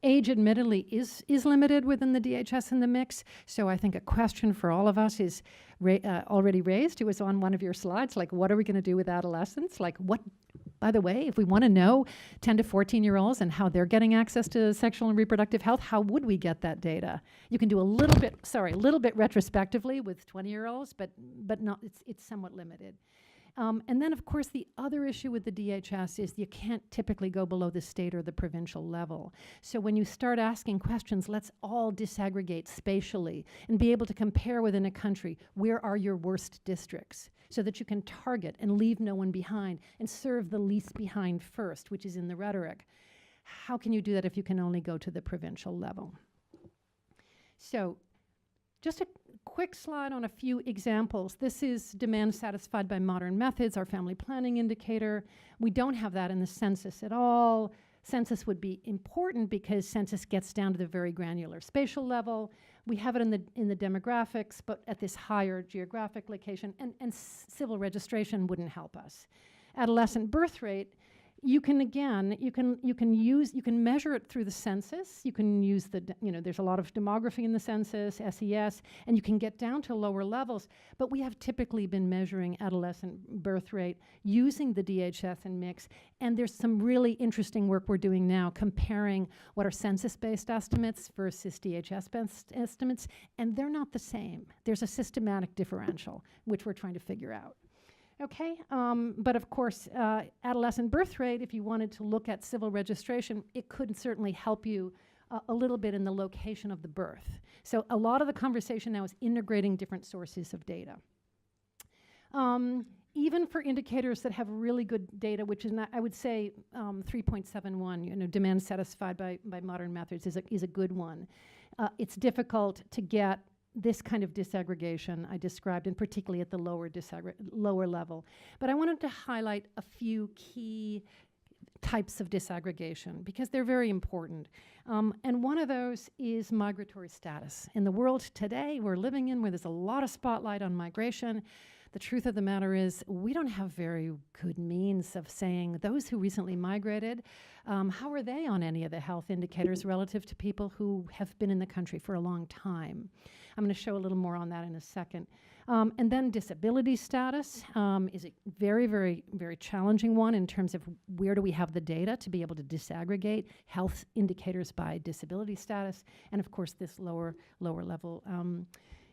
Age, admittedly, is limited within the DHS and the MIX, so I think a question for all of us is already raised. It was on one of your slides, like, what are we going to do with adolescents? Like, what, by the way, if we want to know 10 to 14-year-olds and how they're getting access to sexual and reproductive health, how would we get that data? You can do a little bit retrospectively with 20-year-olds, but not, it's somewhat limited. And then, of course, the other issue with the DHS is you can't typically go below the state or the provincial level. So when you start asking questions, let's all disaggregate spatially and be able to compare within a country, where are your worst districts, so that you can target and leave no one behind and serve the least behind first, which is in the rhetoric. How can you do that if you can only go to the provincial level? So just a quick slide on a few examples. This is demand satisfied by modern methods, our family planning indicator. We don't have that in the census at all. Census would be important because census gets down to the very granular spatial level. We have it in the demographics, but at this higher geographic location, and civil registration wouldn't help us. Adolescent birth rate, you can measure it through the census. You can use there's a lot of demography in the census, SES, and you can get down to lower levels. But we have typically been measuring adolescent birth rate using the DHS and MIX, and there's some really interesting work we're doing now comparing what are census-based estimates versus DHS-based estimates, and they're not the same. There's a systematic differential, which we're trying to figure out. Okay, but of course, adolescent birth rate, if you wanted to look at civil registration, it could certainly help you a little bit in the location of the birth. So a lot of the conversation now is integrating different sources of data. Even for indicators that have really good data, which is not, I would say 3.71, demand satisfied by modern methods is a good one. It's difficult to get this kind of disaggregation I described, and particularly at the lower level. But I wanted to highlight a few key types of disaggregation because they're very important. And one of those is migratory status. In the world today we're living in, where there's a lot of spotlight on migration, the truth of the matter is we don't have very good means of saying those who recently migrated, how are they on any of the health indicators relative to people who have been in the country for a long time? I'm going to show a little more on that in a second. And then disability status is a very, very, very challenging one in terms of where do we have the data to be able to disaggregate health indicators by disability status, and of course this lower level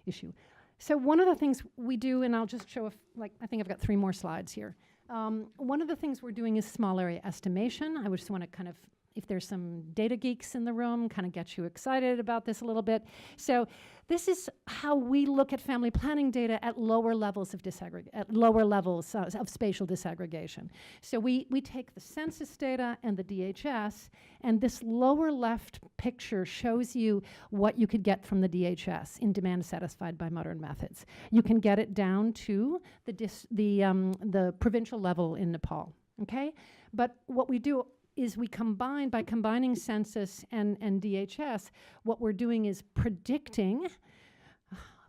issue. So one of the things we do, and I'll just show, I think I've got 3 more slides here. One of the things we're doing is small area estimation. I just want to kind of, if there's some data geeks in the room, kind of get you excited about this a little bit. So this is how we look at family planning data at lower levels of of spatial disaggregation. So we take the census data and the DHS, and this lower left picture shows you what you could get from the DHS in demand satisfied by modern methods. You can get it down to the provincial level in Nepal, okay? But what we do is we combine, by combining census and DHS, what we're doing is predicting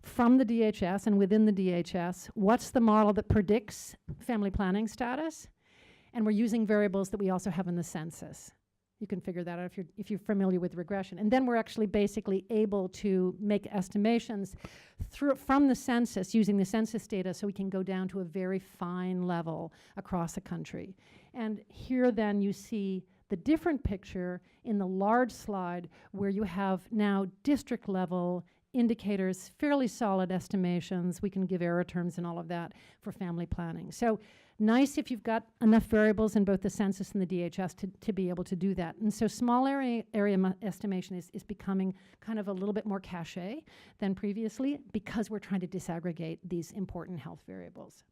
from the DHS and within the DHS, what's the model that predicts family planning status? And we're using variables that we also have in the census. You can figure that out if you're familiar with regression. And then we're actually basically able to make estimations from the census, using the census data, so we can go down to a very fine level across a country. And here then you see the different picture in the large slide where you have now district level indicators, fairly solid estimations. We can give error terms and all of that for family planning. So nice if you've got enough variables in both the census and the DHS to be able to do that. And so small area estimation is becoming kind of a little bit more cachet than previously because we're trying to disaggregate these important health variables.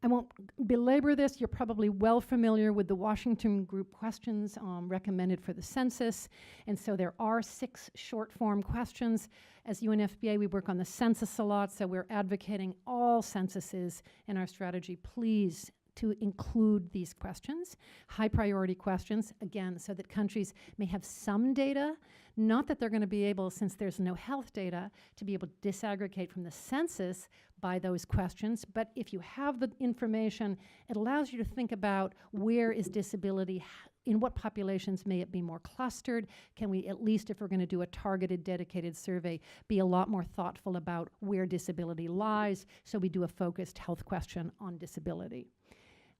I won't belabor this. You're probably well familiar with the Washington Group questions recommended for the census. And so there are 6 short form questions. As UNFPA, we work on the census a lot, so we're advocating all censuses in our strategy. Please to include these questions, high priority questions, again, so that countries may have some data, not that they're going to be able, since there's no health data, to be able to disaggregate from the census by those questions. But if you have the information, it allows you to think about where is disability, in what populations may it be more clustered? Can we, at least if we're going to do a targeted, dedicated survey, be a lot more thoughtful about where disability lies, so we do a focused health question on disability.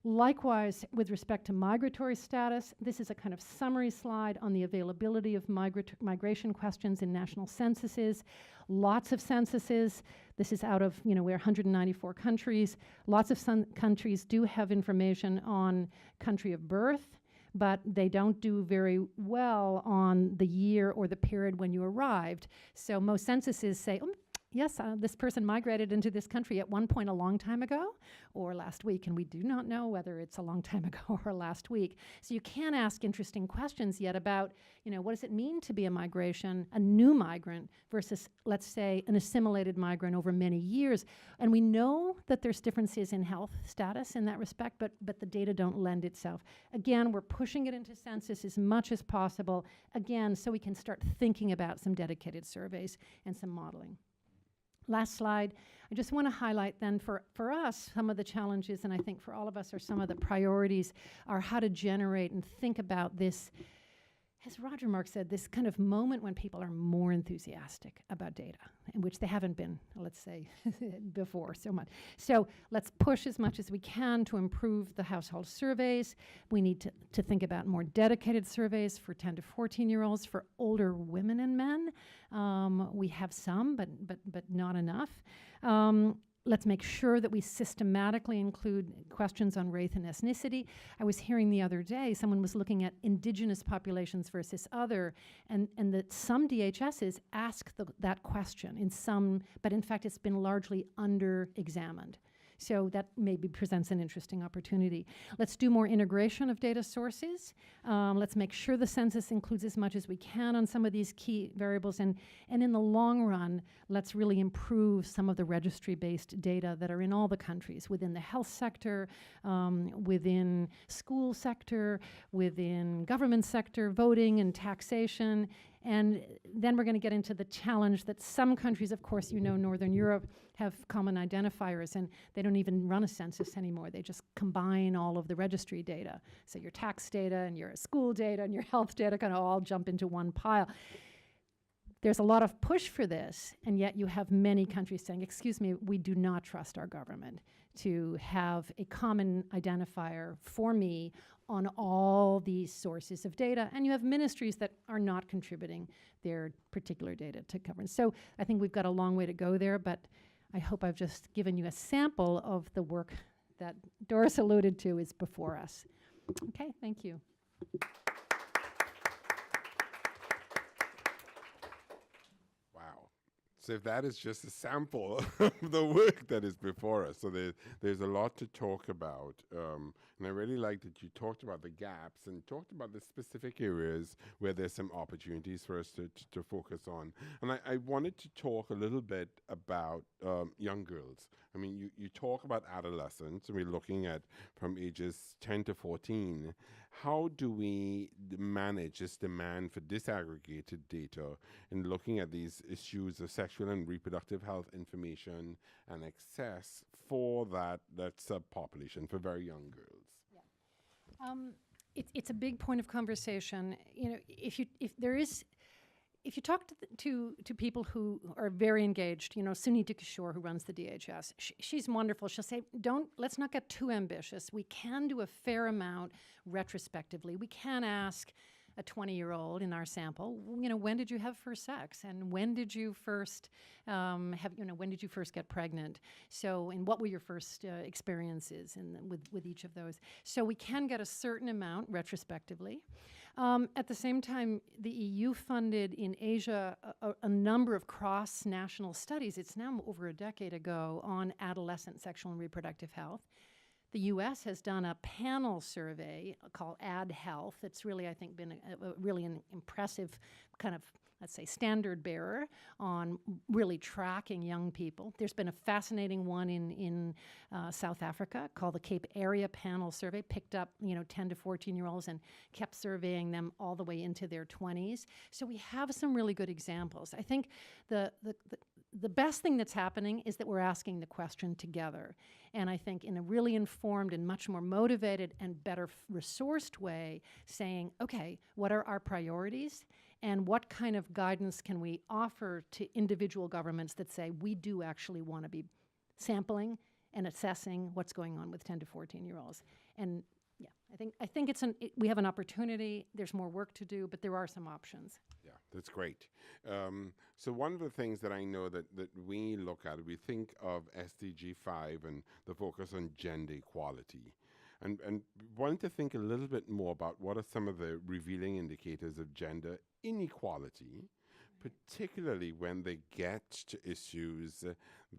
Likewise, with respect to migratory status, this is a kind of summary slide on the availability of migration questions in national censuses. Lots of censuses. This is out of, we're 194 countries. Lots of countries do have information on country of birth, but they don't do very well on the year or the period when you arrived. So most censuses say, yes, this person migrated into this country at one point a long time ago or last week, and we do not know whether it's a long time ago or last week. So you can ask interesting questions yet about, what does it mean to be a new migrant versus, let's say, an assimilated migrant over many years. And we know that there's differences in health status in that respect, but the data don't lend itself. Again, we're pushing it into census as much as possible, again, so we can start thinking about some dedicated surveys and some modeling. Last slide. I just want to highlight then for us some of the challenges, and I think for all of us are some of the priorities, are how to generate and think about this, as Roger Mark said, this kind of moment when people are more enthusiastic about data, in which they haven't been, let's say, before so much. So let's push as much as we can to improve the household surveys. We need to think about more dedicated surveys for 10 to 14-year-olds, for older women and men. We have some, but not enough. Let's make sure that we systematically include questions on race and ethnicity. I was hearing the other day, someone was looking at indigenous populations versus other, and that some DHSs ask that question but in fact it's been largely under-examined. So that maybe presents an interesting opportunity. Let's do more integration of data sources. Let's make sure the census includes as much as we can on some of these key variables. And in the long run, let's really improve some of the registry-based data that are in all the countries, within the health sector, within school sector, within government sector, voting and taxation, And then we're going to get into the challenge that some countries, of course, Northern Europe, have common identifiers, and they don't even run a census anymore. They just combine all of the registry data. So your tax data and your school data and your health data kind of all jump into one pile. There's a lot of push for this, and yet you have many countries saying, excuse me, we do not trust our government to have a common identifier for me on all these sources of data. And you have ministries that are not contributing their particular data to government. So I think we've got a long way to go there, but I hope I've just given you a sample of the work that Doris alluded to is before us. Okay, thank you. So if that is just a sample of the work that is before us, so there's a lot to talk about. And I really like that you talked about the gaps and talked about the specific areas where there's some opportunities for us to focus on. And I wanted to talk a little bit about young girls. I mean, you talk about adolescents, and we're looking at from ages 10 to 14. How do we manage this demand for disaggregated data in looking at these issues of sexual and reproductive health information and access for that subpopulation, for very young girls? Yeah. It's a big point of conversation. If you talk to people who are very engaged, Sunita Kishore, who runs the DHS, she's wonderful. She'll say, let's not get too ambitious. We can do a fair amount retrospectively. We can ask a 20-year-old in our sample, when did you have first sex, and when did you first when did you first get pregnant? So, and what were your first experiences with each of those? So we can get a certain amount retrospectively. At the same time, the EU funded in Asia a number of cross-national studies. It's now over a decade ago on adolescent sexual and reproductive health. The US has done a panel survey called Ad Health. It's really, I think, been really an impressive kind of, let's say, standard bearer on really tracking young people. There's been a fascinating one in South Africa called the Cape Area Panel Survey, picked up 10 to 14-year-olds and kept surveying them all the way into their 20s. So we have some really good examples. I think the best thing that's happening is that we're asking the question together. And I think in a really informed and much more motivated and better resourced way, saying, okay, what are our priorities? And what kind of guidance can we offer to individual governments that say, we do actually want to be sampling and assessing what's going on with 10 to 14-year-olds? And yeah, I think we have an opportunity. There's more work to do, but there are some options. Yeah, that's great. So one of the things that I know that we look at, we think of SDG 5 and the focus on gender equality. And wanted to think a little bit more about what are some of the revealing indicators of gender inequality, particularly when they get to issues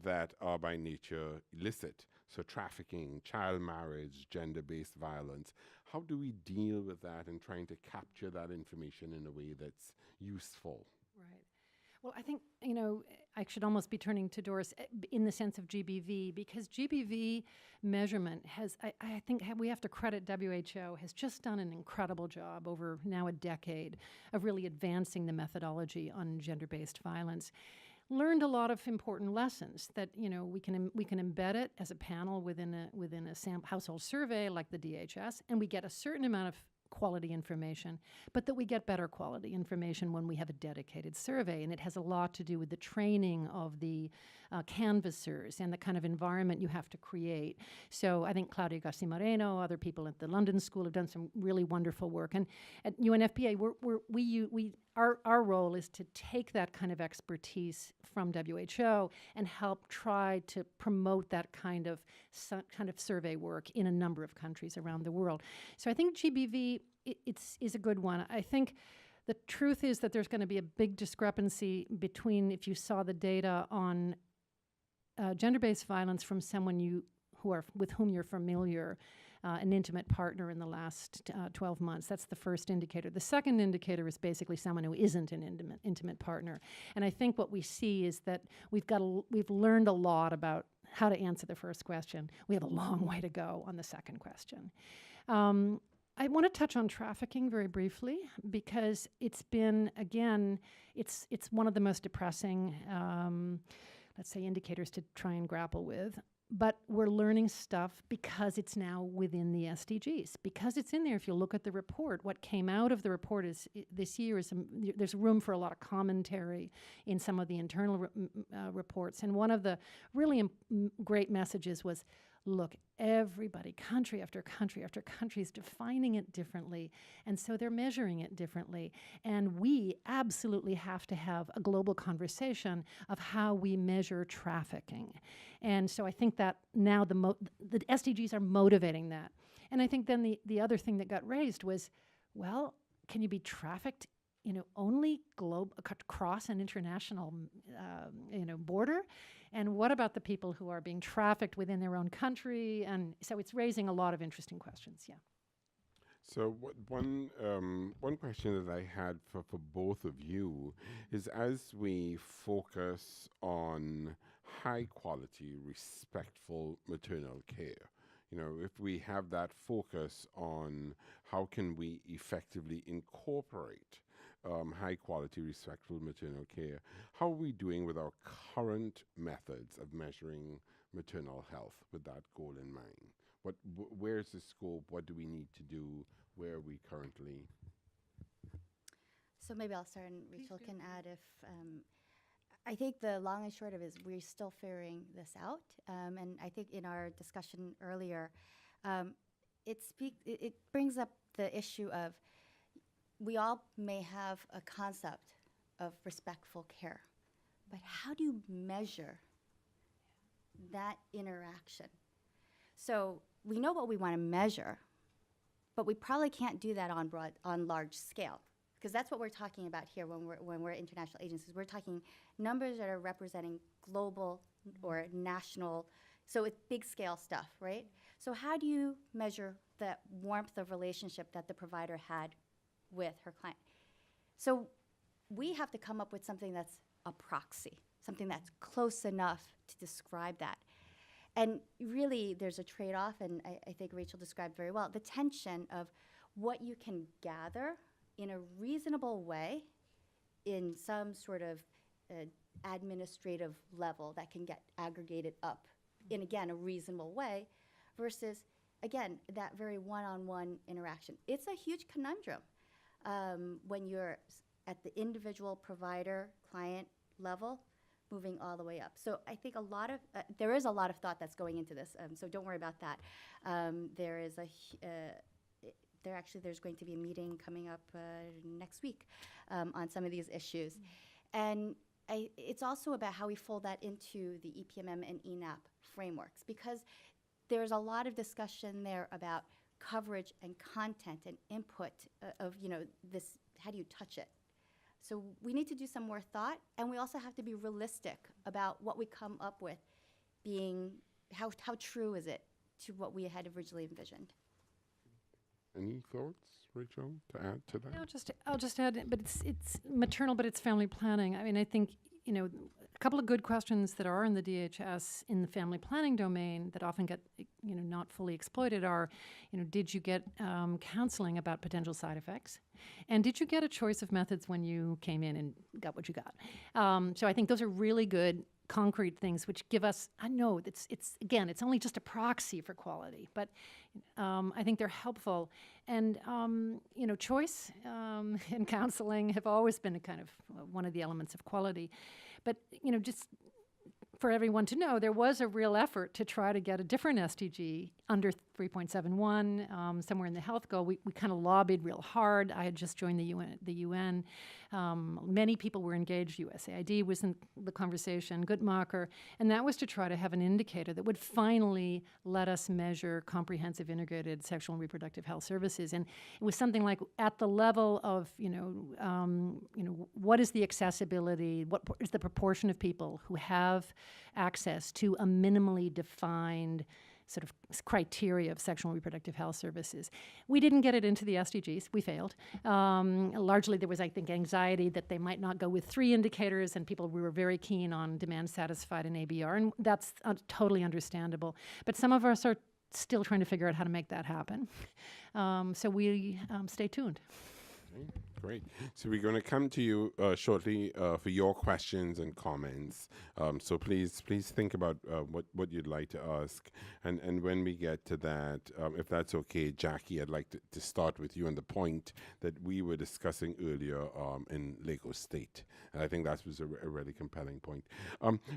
that are by nature illicit. So trafficking, child marriage, gender-based violence. How do we deal with that and trying to capture that information in a way that's useful? Right. Well, I think, I should almost be turning to Doris in the sense of GBV, because GBV measurement has, I think we have to credit WHO, has just done an incredible job over now a decade of really advancing the methodology on gender-based violence. Learned a lot of important lessons that we can embed it as a panel within a household survey like the DHS, and we get a certain amount of quality information, but that we get better quality information when we have a dedicated survey. And it has a lot to do with the training of the canvassers and the kind of environment you have to create. So I think Claudia Garcia Moreno, other people at the London School have done some really wonderful work. And at UNFPA, our role is to take that kind of expertise from WHO and help try to promote that kind of survey work in a number of countries around the world. So I think GBV is a good one. I think the truth is that there's going to be a big discrepancy between if you saw the data on gender-based violence from someone with whom you're familiar, an intimate partner in the last 12 months. That's the first indicator. The second indicator is basically someone who isn't an intimate partner. And I think what we see is that we've learned a lot about how to answer the first question. We have a long way to go on the second question. I want to touch on trafficking very briefly because it's been, again, it's one of the most depressing, let's say, indicators to try and grapple with. But we're learning stuff because it's now within the SDGs. Because it's in there, if you look at the report, what came out of the report is this year is there's room for a lot of commentary in some of the internal reports. And one of the really great messages was, look, everybody, country after country after country is defining it differently, and so they're measuring it differently. And we absolutely have to have a global conversation of how we measure trafficking. And so I think that now the SDGs are motivating that. And I think then the other thing that got raised was, well, can you be trafficked only across an international border? And what about the people who are being trafficked within their own country? And so it's raising a lot of interesting questions, yeah. So one question that I had for both of you is, as we focus on high quality, respectful maternal care, if we have that focus on how can we effectively incorporate high quality, respectful maternal care, how are we doing with our current methods of measuring maternal health with that goal in mind? Where's the scope? What do we need to do? Where are we currently? So maybe I'll start and Rachel can add if, I think the long and short of it is we're still figuring this out. And I think in our discussion earlier, it brings up the issue of we all may have a concept of respectful care, but how do you measure that interaction? So we know what we want to measure, but we probably can't do that on large scale, because that's what we're talking about here when we're international agencies. We're talking numbers that are representing global or national, so it's big scale stuff, right? So how do you measure the warmth of relationship that the provider had with her client? So we have to come up with something that's a proxy, something that's close enough to describe that. And really, there's a trade-off, and I think Rachel described very well, the tension of what you can gather in a reasonable way in some sort of administrative level that can get aggregated up in, again, a reasonable way, versus, again, that very one-on-one interaction. It's a huge conundrum when you're at the individual provider-client level, moving all the way up. So I think there is a lot of thought that's going into this, so don't worry about that. There's going to be a meeting coming up next week on some of these issues. And it's also about how we fold that into the EPMM and ENAP frameworks, because there's a lot of discussion there about coverage and content and input of this, how do you touch it? So we need to do some more thought, and we also have to be realistic about what we come up with being, how true is it to what we had originally envisioned. Any thoughts, Rachel, to add to that? I'll just add, but it's maternal, but it's family planning. I mean, I think, a couple of good questions that are in the DHS in the family planning domain that often get, not fully exploited are, did you get counseling about potential side effects? And did you get a choice of methods when you came in and got what you got? So I think those are really good concrete things which give us, I know it's only just a proxy for quality, but I think they're helpful. And, choice and counseling have always been a kind of one of the elements of quality. But, just for everyone to know, there was a real effort to try to get a different SDG under 3.71, somewhere in the health goal. We kind of lobbied real hard. I had just joined the UN. Many people were engaged. USAID was in the conversation, Guttmacher, and that was to try to have an indicator that would finally let us measure comprehensive integrated sexual and reproductive health services. And it was something like at the level of, what is the accessibility, what is the proportion of people who have access to a minimally defined sort of criteria of sexual and reproductive health services. We didn't get it into the SDGs. We failed. Largely, there was, I think, anxiety that they might not go with 3 indicators, and we were very keen on demand satisfied and ABR, and that's totally understandable. But some of us are still trying to figure out how to make that happen. So we stay tuned. Okay, great. So we're going to come to you shortly for your questions and comments. So please think about what you'd like to ask. And when we get to that, if that's okay, Jackie, I'd like to start with you on the point that we were discussing earlier in Lagos State. And I think that was a really compelling point.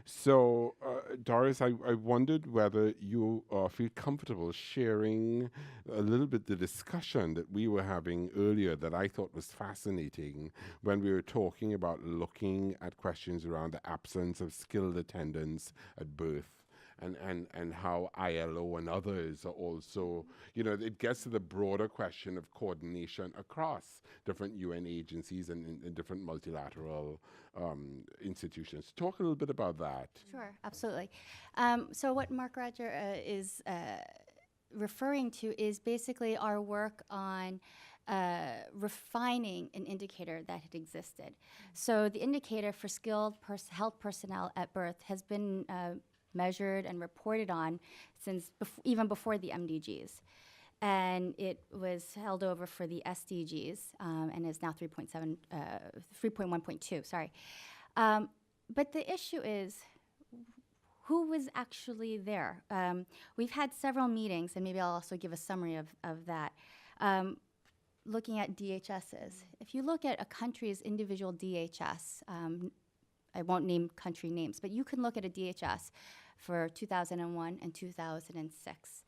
So Doris, I wondered whether you feel comfortable sharing a little bit the discussion that we were having earlier that I thought was fascinating when we were talking about looking at questions around the absence of skilled attendants at birth. And how ILO and others are also, it gets to the broader question of coordination across different UN agencies and different multilateral institutions. Talk a little bit about that. Sure, absolutely. So what Mark Roger is referring to is basically our work on refining an indicator that had existed. So the indicator for skilled health personnel at birth has been measured and reported on since even before the MDGs. And it was held over for the SDGs and is now 3.1.2, sorry. But the issue is, who was actually there? We've had several meetings, and maybe I'll also give a summary of that, looking at DHSs. If you look at a country's individual DHS, I won't name country names, but you can look at a DHS for 2001 and 2006.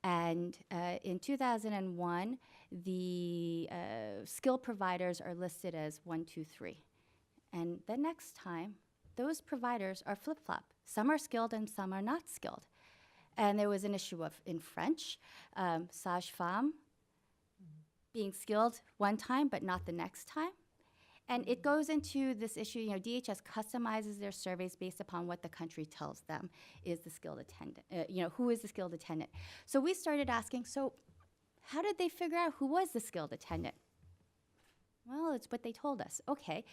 And in 2001, the skill providers are listed as 1, 2, 3. And the next time, those providers are flip-flop. Some are skilled and some are not skilled. And there was an issue of, in French, sage-femme being skilled one time but not the next time. And it goes into this issue, DHS customizes their surveys based upon what the country tells them is the skilled attendant, who is the skilled attendant. So we started asking, so how did they figure out who was the skilled attendant? Well, it's what they told us. Okay.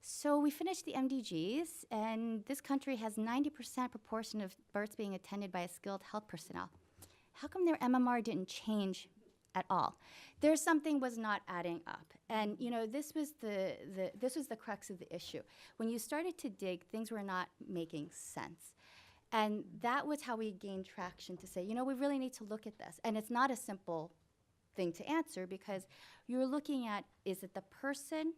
So we finished the MDGs, and this country has 90% proportion of births being attended by a skilled health personnel. How come their MMR didn't change at all? There's something was not adding up. And this was the crux of the issue. When you started to dig, things were not making sense. And that was how we gained traction to say, we really need to look at this. And it's not a simple thing to answer, because you're looking at, is it the person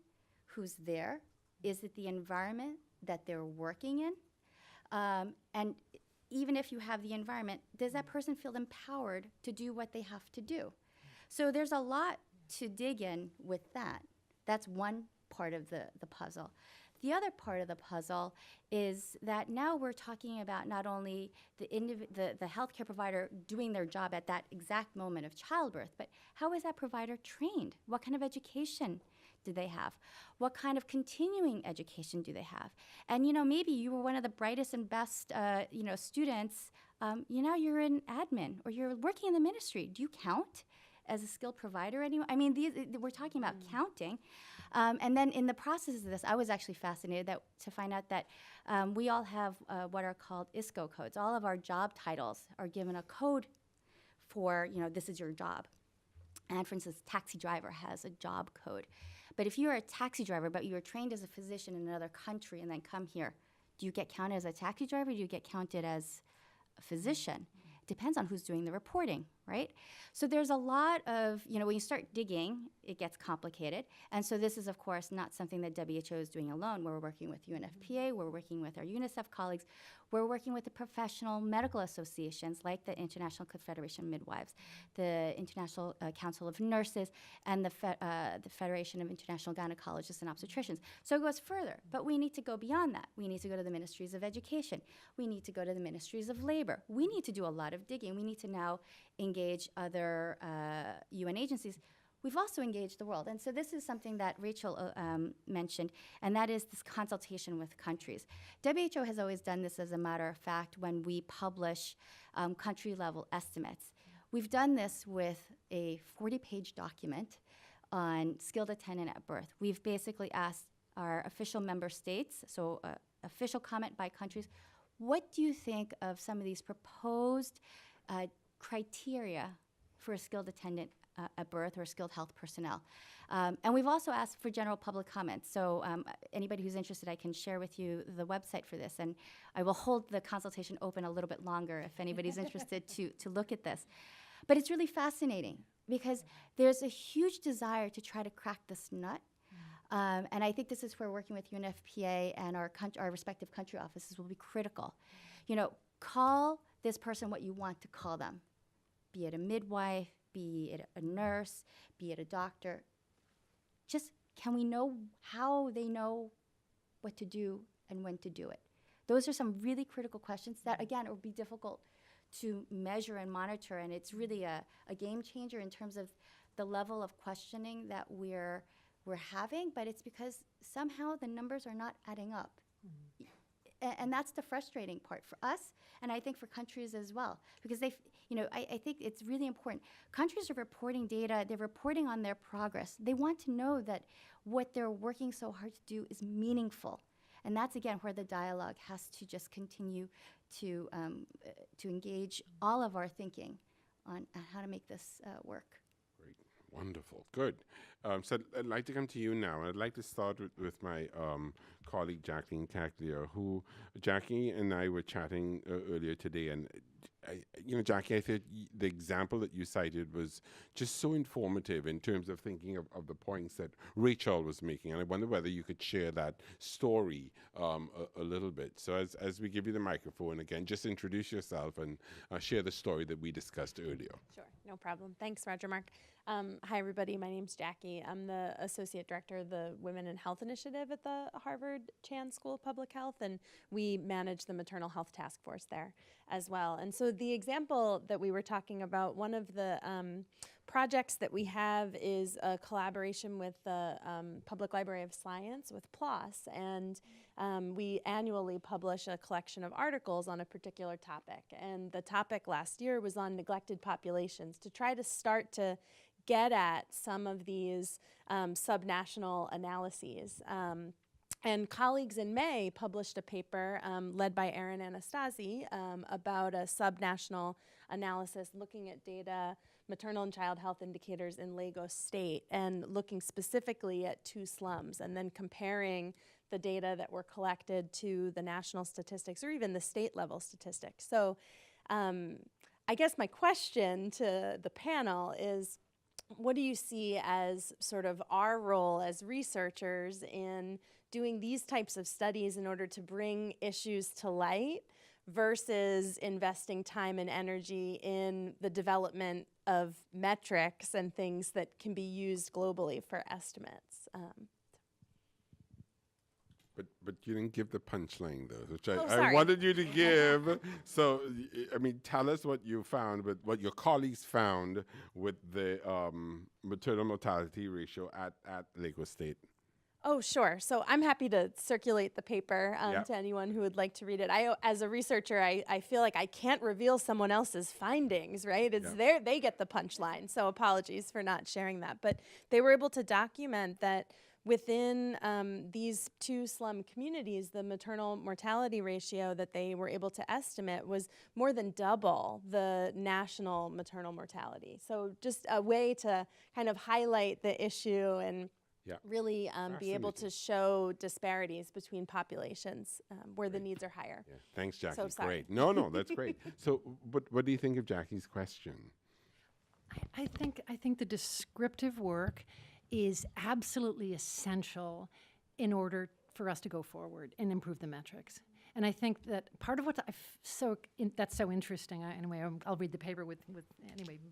who's there? Is it the environment that they're working in? And even if you have the environment, does that person feel empowered to do what they have to do? So there's a lot to dig in with that. That's one part of the puzzle. The other part of the puzzle is that now we're talking about not only the healthcare provider doing their job at that exact moment of childbirth, but how is that provider trained? What kind of education do they have? What kind of continuing education do they have? And maybe you were one of the brightest and best students. You're in admin or you're working in the ministry. Do you count as a skilled provider anymore? I mean, we're talking about counting. And then in the process of this, I was actually fascinated to find out that we all have what are called ISO codes. All of our job titles are given a code for, this is your job. And for instance, taxi driver has a job code. But if you're a taxi driver, but you were trained as a physician in another country and then come here, do you get counted as a taxi driver or do you get counted as a physician? It depends on who's doing the reporting, right? So there's a lot of, when you start digging, it gets complicated. And so this is, of course, not something that WHO is doing alone. We're working with UNFPA, we're working with our UNICEF colleagues, we're working with the professional medical associations like the International Confederation of Midwives, the International Council of Nurses, and the Federation of International Gynecologists and Obstetricians. So it goes further, but we need to go beyond that. We need to go to the ministries of education. We need to go to the ministries of labor. We need to do a lot of digging. We need to now engage other UN agencies. We've also engaged the world. And so this is something that Rachel mentioned, and that is this consultation with countries. WHO has always done this, as a matter of fact, when we publish country-level estimates. We've done this with a 40-page document on skilled attendant at birth. We've basically asked our official member states, so official comment by countries, what do you think of some of these proposed criteria for a skilled attendant at birth or skilled health personnel. And we've also asked for general public comments. So anybody who's interested, I can share with you the website for this. And I will hold the consultation open a little bit longer if anybody's interested to look at this. But it's really fascinating because there's a huge desire to try to crack this nut. And I think this is where working with UNFPA and our respective country offices will be critical. You know, call this person what you want to call them, be it a midwife, be it a nurse, be it a doctor. Just can we know how they know what to do and when to do it? Those are some really critical questions that, again, it would be difficult to measure and monitor, and it's really a game changer in terms of the level of questioning that we're having, but it's because somehow the numbers are not adding up. And that's the frustrating part for us, and I think for countries as well, because I think it's really important. Countries are reporting data, they're reporting on their progress. They want to know that what they're working so hard to do is meaningful. And that's, again, where the dialogue has to just continue to engage all of our thinking on how to make this work. Great, wonderful, good. So I'd like to come to you now. I'd like to start with my colleague, Jacqueline Taglier, who Jackie and I were chatting earlier today, and Jackie, I think the example that you cited was just so informative in terms of thinking of the points that Rachel was making, and I wonder whether you could share that story a little bit. So as we give you the microphone again, just introduce yourself and share the story that we discussed earlier. Sure, no problem. Thanks, Roger Mark. Hi, everybody. My name's Jackie. I'm the Associate Director of the Women in Health Initiative at the Harvard Chan School of Public Health, and we manage the Maternal Health Task Force there as well. And so the example that we were talking about, one of the projects that we have is a collaboration with the Public Library of Science with PLOS, and we annually publish a collection of articles on a particular topic. And the topic last year was on neglected populations, to try to start to get at some of these subnational analyses. And colleagues in May published a paper led by Erin Anastasi about a subnational analysis looking at data, maternal and child health indicators in Lagos State, and looking specifically at 2 slums, and then comparing the data that were collected to the national statistics or even the state level statistics. So I guess my question to the panel is, what do you see as sort of our role as researchers in doing these types of studies in order to bring issues to light versus investing time and energy in the development of metrics and things that can be used globally for estimates? But you didn't give the punchline, though, which I sorry. wanted you to give. So, I mean, tell us what you found, but what your colleagues found with the maternal mortality ratio at Lagos State. Oh, sure. So I'm happy to circulate the paper to anyone who would like to read it. As a researcher, I feel like I can't reveal someone else's findings, right? It's they get the punchline. So apologies for not sharing that. But they were able to document that within these 2 slum communities, the maternal mortality ratio that they were able to estimate was more than double the national maternal mortality. So just a way to kind of highlight the issue and really be able to show disparities between populations where the needs are higher. Yeah. Thanks, Jackie. So sorry. Great. No, that's great. So, but what do you think of Jackie's question? I think the descriptive work is absolutely essential in order for us to go forward and improve the metrics. And I think that part of what that's so interesting. Anyway, I'll read the paper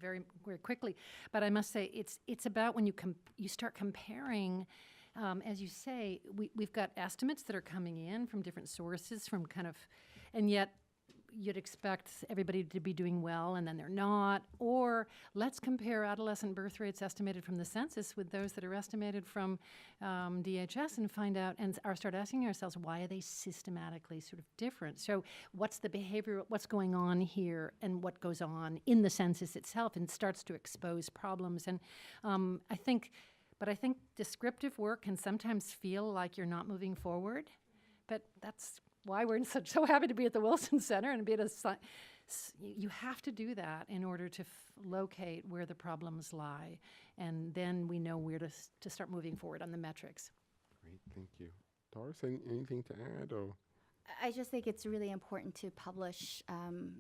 very very quickly. But I must say, it's about when you start comparing. As you say, we've got estimates that are coming in from different sources, and yet you'd expect everybody to be doing well, and then they're not. Or let's compare adolescent birth rates estimated from the census with those that are estimated from DHS and find out, and start asking ourselves, why are they systematically sort of different? So what's the behavior, what's going on here, and what goes on in the census itself, and starts to expose problems. And I think descriptive work can sometimes feel like you're not moving forward, but that's why we're so happy to be at the Wilson Center and be at a You have to do that in order to locate where the problems lie, and then we know where to start moving forward on the metrics. Great, thank you. Doris, anything to add? Or? I just think it's really important to publish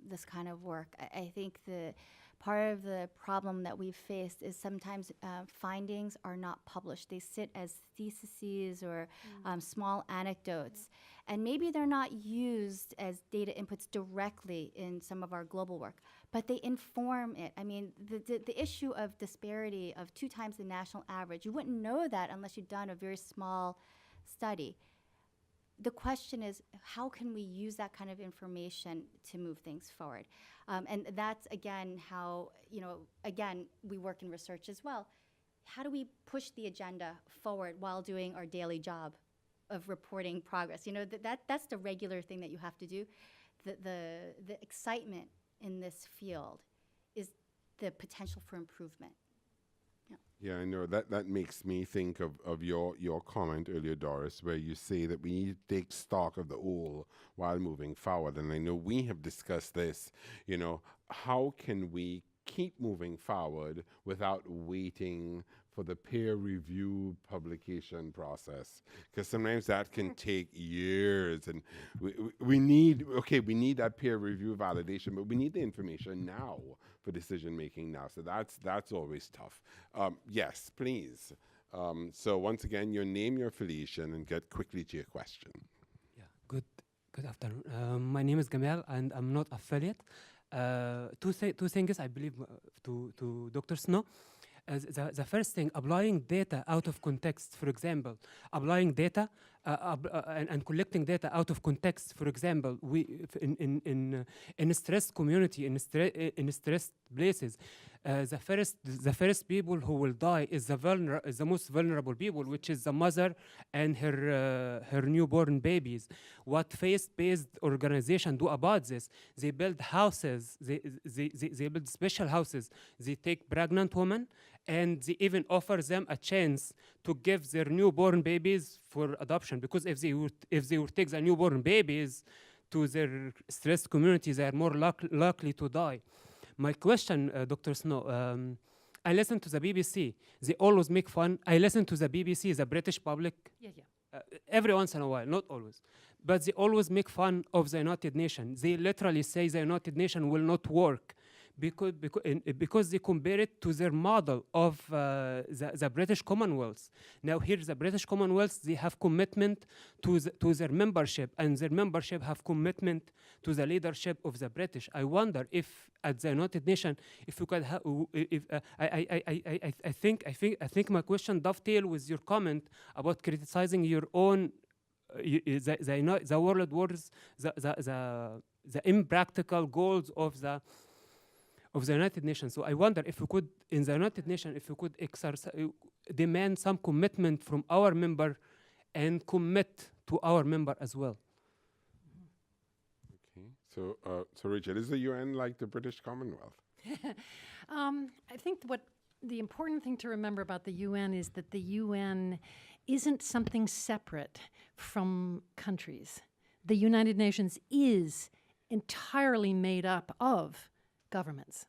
this kind of work. I think the part of the problem that we've faced is sometimes findings are not published. They sit as theses or small anecdotes, and maybe they're not used as data inputs directly in some of our global work, but they inform it. I mean, the issue of disparity of 2 times the national average, you wouldn't know that unless you'd done a very small study. The question is, how can we use that kind of information to move things forward? And that's, again, how, again, we work in research as well. How do we push the agenda forward while doing our daily job of reporting progress? That's the regular thing that you have to do. The excitement in this field is the potential for improvement. Yeah, I know that makes me think of your comment earlier, Doris, where you say that we need to take stock of the whole while moving forward. And I know we have discussed this, how can we keep moving forward without waiting for the peer review publication process? Because sometimes that can take years, and we need that peer review validation, but we need the information now for decision making now. So that's always tough. Yes, please. So once again, your name, your affiliation, and get quickly to your question. Yeah, good afternoon. My name is Gamal, and I'm not affiliate. Two things I believe to Dr. Snow. The first thing, applying data out of context, for example, applying data and collecting data out of context, for example, we in a stressed community, in stressed places, the first people who will die is the most vulnerable people, which is the mother and her newborn babies. What faith-based organization do about this? They build houses. They build special houses. They take pregnant women, and they even offer them a chance to give their newborn babies for adoption. Because if they would take the newborn babies to their stressed community, they are more likely to die. My question, Dr. Snow, I listen to the BBC. They always make fun. I listen to the BBC, the British public, every once in a while, not always. But they always make fun of the United Nations. They literally say the United Nations will not work because they compare it to their model of the British Commonwealth. Now here, the British Commonwealth, they have commitment to their membership, and their membership have commitment to the leadership of the British. I wonder if at the United Nations, if you could have, I think my question dovetail with your comment about criticizing your own the world wars, the impractical goals of the United Nations. So I wonder if we could, in the United Nations, if we could demand some commitment from our member and commit to our member as well. Okay, so Rachel, is the UN like the British Commonwealth? I think what the important thing to remember about the UN is that the UN isn't something separate from countries. The United Nations is entirely made up of governments.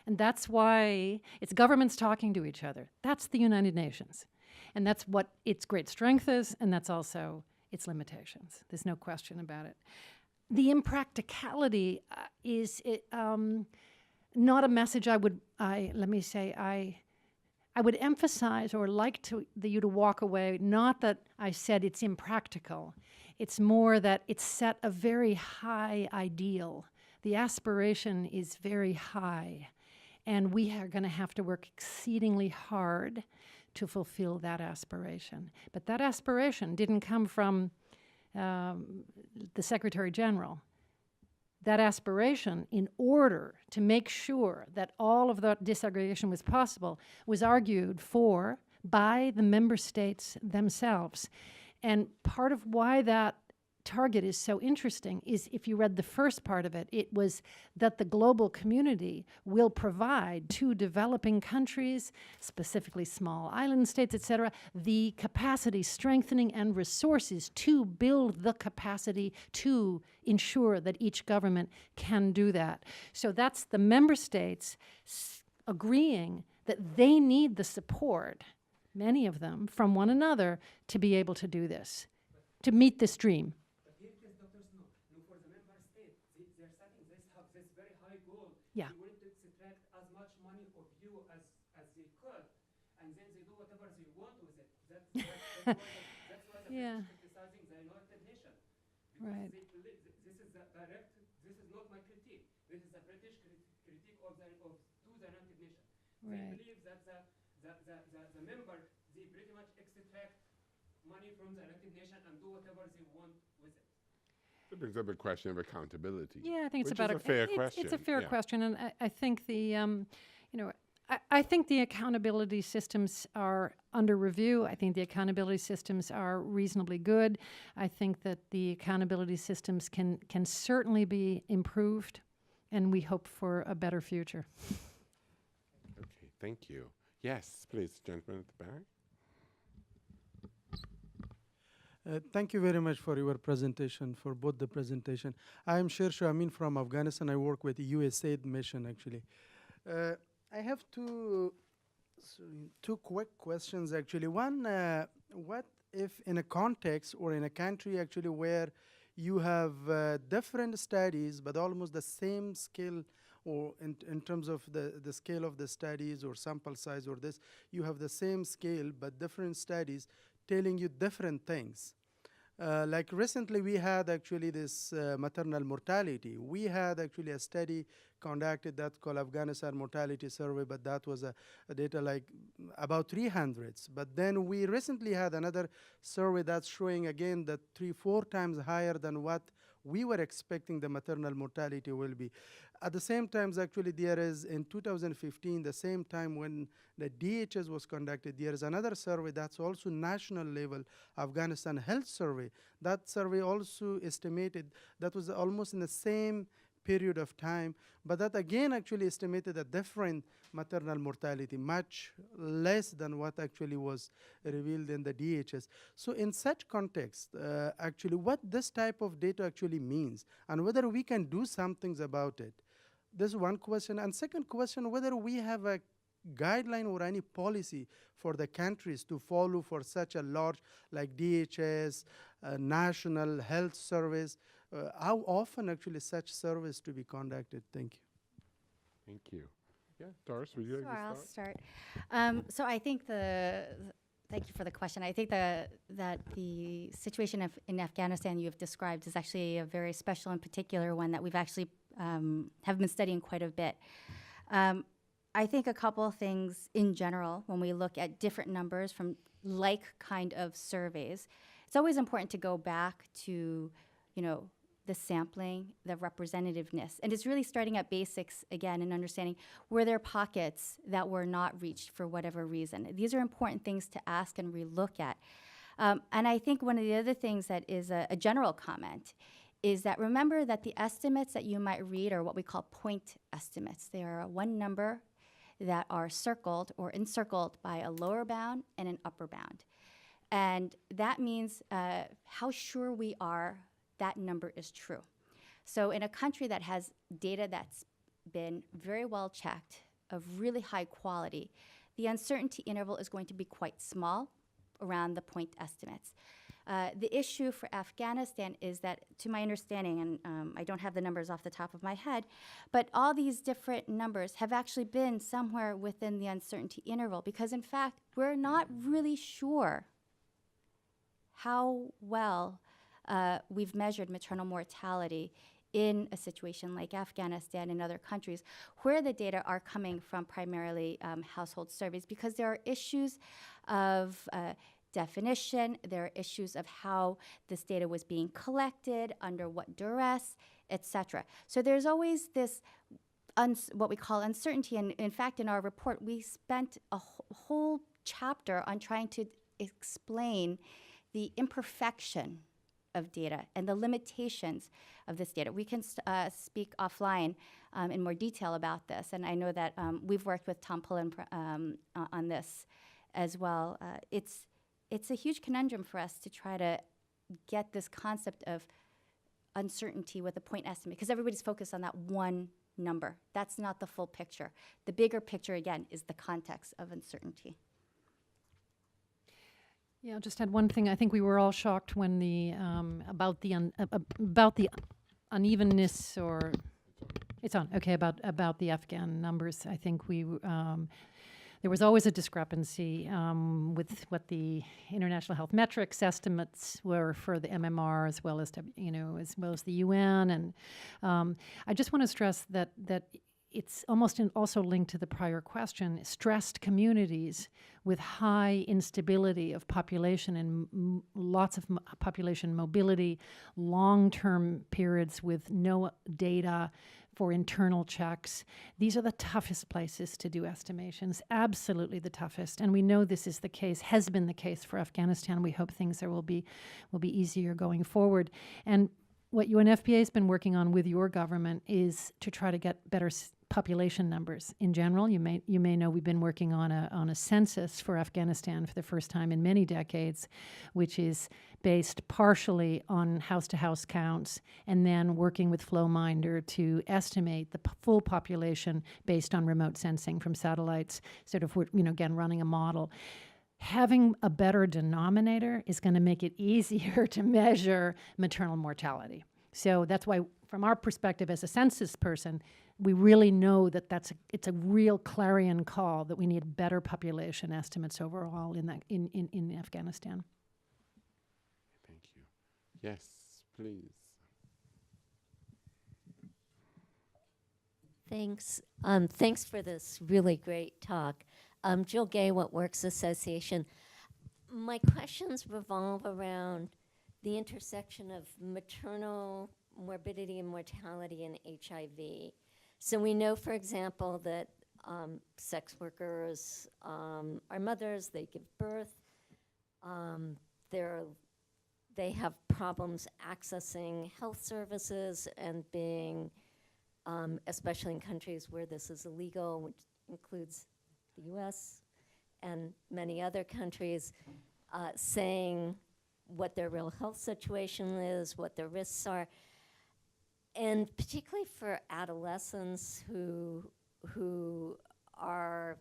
And that's why it's governments talking to each other. That's the United Nations. And that's what its great strength is, and that's also its limitations. There's no question about it. The impracticality is not a message I would emphasize or like you to walk away, not that I said it's impractical. It's more that it's set a very high ideal. The aspiration is very high, and we are going to have to work exceedingly hard to fulfill that aspiration. But that aspiration didn't come from the Secretary General. That aspiration, in order to make sure that all of that disaggregation was possible, was argued for by the member states themselves. And part of why that target is so interesting is if you read the first part of it, it was that the global community will provide to developing countries, specifically small island states, et cetera, the capacity strengthening and resources to build the capacity to ensure that each government can do that. So that's the member states agreeing that they need the support, many of them, from one another to be able to do this, to meet this dream. But here it is, doctors know. For the member state, they're setting this, have this very high goal. Yeah. They wanted to extract as much money of you as they could, and then they do whatever they want with it. That's why the Yeah. British criticizing the United Nations. Because Right. they believe this is the direct, this is not my critique. This is the British critique to the United Nations. Right. They believe that the member, they pretty much extract money from the United Nations and do whatever they want with it. It brings up a question of accountability. Yeah, I think it's which about is a fair question. It's a fair yeah. question, and I think I think the accountability systems are under review. I think the accountability systems are reasonably good. I think that the accountability systems can certainly be improved, and we hope for a better future. Okay, thank you. Yes, please, gentleman at the back. Thank you very much for your presentation, for both the presentation. I am Shersha Amin from Afghanistan. I work with the USAID mission, actually. I have two quick questions, actually. One, what if in a context or in a country, actually, where you have different studies, but almost the same scale, or in terms of the scale of the studies or sample size or this, you have the same scale, but different studies telling you different things. Like recently we had actually this maternal mortality. We had actually a study conducted that's called Afghanistan Mortality Survey, but that was a data like about 300s. But then we recently had another survey that's showing again that 3-4 times higher than what we were expecting the maternal mortality will be. At the same time, actually, there is in 2015, the same time when the DHS was conducted, there is another survey that's also national level, Afghanistan Health Survey. That survey also estimated that was almost in the same period of time, but that again actually estimated a different maternal mortality, much less than what actually was revealed in the DHS. So in such context, actually what this type of data actually means and whether we can do some things about it. This is one question. And second question, whether we have a guideline or any policy for the countries to follow for such a large, like DHS, National Health Service, how often actually such service to be conducted? Thank you. Thank you. Yeah, Doris, would you like Sure, to I'll start? start. So I think thank you for the question. I think that the situation in Afghanistan you've described is actually a very special and particular one that we've actually have been studying quite a bit. I think a couple of things in general, when we look at different numbers from like kind of surveys, it's always important to go back to, the sampling, the representativeness. And it's really starting at basics again and understanding, were there pockets that were not reached for whatever reason? These are important things to ask and relook at. And I think one of the other things that is a general comment is that remember that the estimates that you might read are what we call point estimates. They are one number that are circled or encircled by a lower bound and an upper bound. And that means how sure we are that number is true. So in a country that has data that's been very well checked, of really high quality, the uncertainty interval is going to be quite small around the point estimates. The issue for Afghanistan is that, to my understanding, and I don't have the numbers off the top of my head, but all these different numbers have actually been somewhere within the uncertainty interval because, in fact, we're not really sure how well we've measured maternal mortality in a situation like Afghanistan and other countries where the data are coming from primarily household surveys because there are issues of definition, there are issues of how this data was being collected, under what duress, etc. So there's always this what we call uncertainty, and in fact in our report we spent a whole chapter on trying to explain the imperfection of data and the limitations of this data. We can speak offline in more detail about this, and I know that we've worked with Tom Pullen on this as well. It's a huge conundrum for us to try to get this concept of uncertainty with a point estimate, because everybody's focused on that one number. That's not the full picture. The bigger picture, again, is the context of uncertainty. Yeah, I'll just add one thing. I think we were all shocked when about the unevenness, or it's on. Okay, about the Afghan numbers. I think there was always a discrepancy with what the international health metrics estimates were for the MMR, as well as the UN. And I just want to stress that it's almost also linked to the prior question. Stressed communities with high instability of population and lots of population mobility, long-term periods with no data for internal checks. These are the toughest places to do estimations, absolutely the toughest. And we know this is the case, has been the case for Afghanistan. We hope things there will be easier going forward. And what UNFPA has been working on with your government is to try to get better population numbers in general. You may know we've been working on a census for Afghanistan for the first time in many decades, which is based partially on house-to-house counts, and then working with Flowminder to estimate the full population based on remote sensing from satellites. Sort of, again, running a model. Having a better denominator is going to make it easier to measure maternal mortality. So that's why, from our perspective as a census person, we really know that it's a real clarion call that we need better population estimates overall in Afghanistan. Thank you. Yes, please. Thanks. Thanks for this really great talk. Jill Gay, What Works Association. My questions revolve around the intersection of maternal morbidity and mortality and HIV. So we know, for example, that sex workers are mothers, they give birth, they have problems accessing health services and being, especially in countries where this is illegal, which includes the US and many other countries, saying what their real health situation is, what their risks are. And particularly for adolescents who are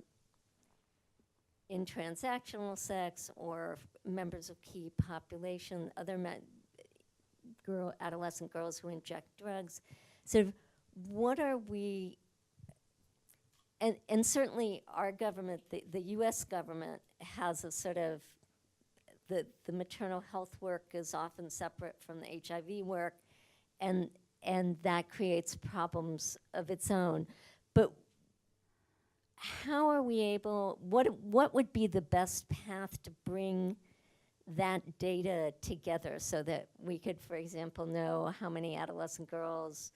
in transactional sex or members of key population, other adolescent girls who inject drugs. So what are we, and certainly our government, the US government has a sort of, the maternal health work is often separate from the HIV work, and that creates problems of its own. But how are we able, what would be the best path to bring that data together so that we could, for example, know how many adolescent girls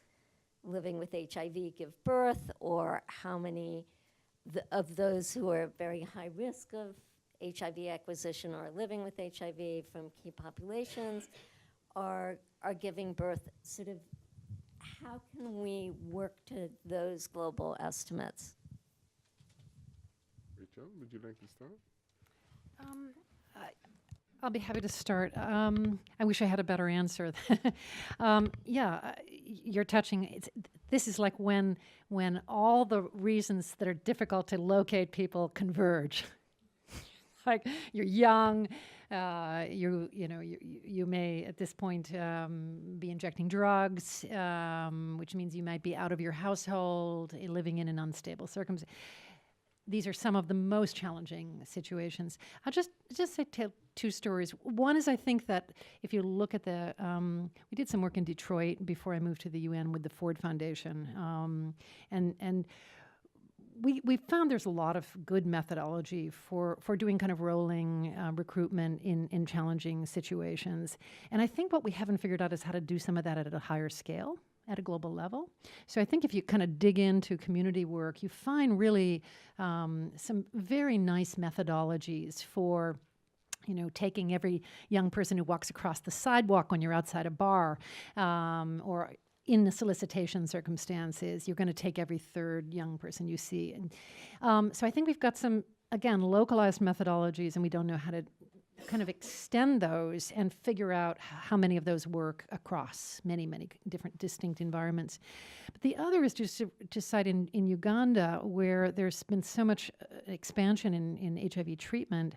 living with HIV give birth, or how many of those who are very high risk of HIV acquisition or living with HIV from key populations are giving birth? Sort of, how can we work to those global estimates? Rachel, would you like to start? I'll be happy to start. I wish I had a better answer. You're touching. This is like when all the reasons that are difficult to locate people converge. Like, you're young, you may at this point be injecting drugs, which means you might be out of your household, living in an unstable circumstance. These are some of the most challenging situations. I'll just say two stories. One is, I think that if you look at we did some work in Detroit before I moved to the UN with the Ford Foundation, and we found there's a lot of good methodology for doing kind of rolling recruitment in challenging situations. And I think what we haven't figured out is how to do some of that at a higher scale, at a global level. So I think if you kind of dig into community work, you find really some very nice methodologies for taking every young person who walks across the sidewalk when you're outside a bar, or in the solicitation circumstances, you're going to take every third young person you see. And so I think we've got some, again, localized methodologies, and we don't know how to kind of extend those and figure out how many of those work across many, many different distinct environments. But the other is just to cite in Uganda, where there's been so much expansion in HIV treatment.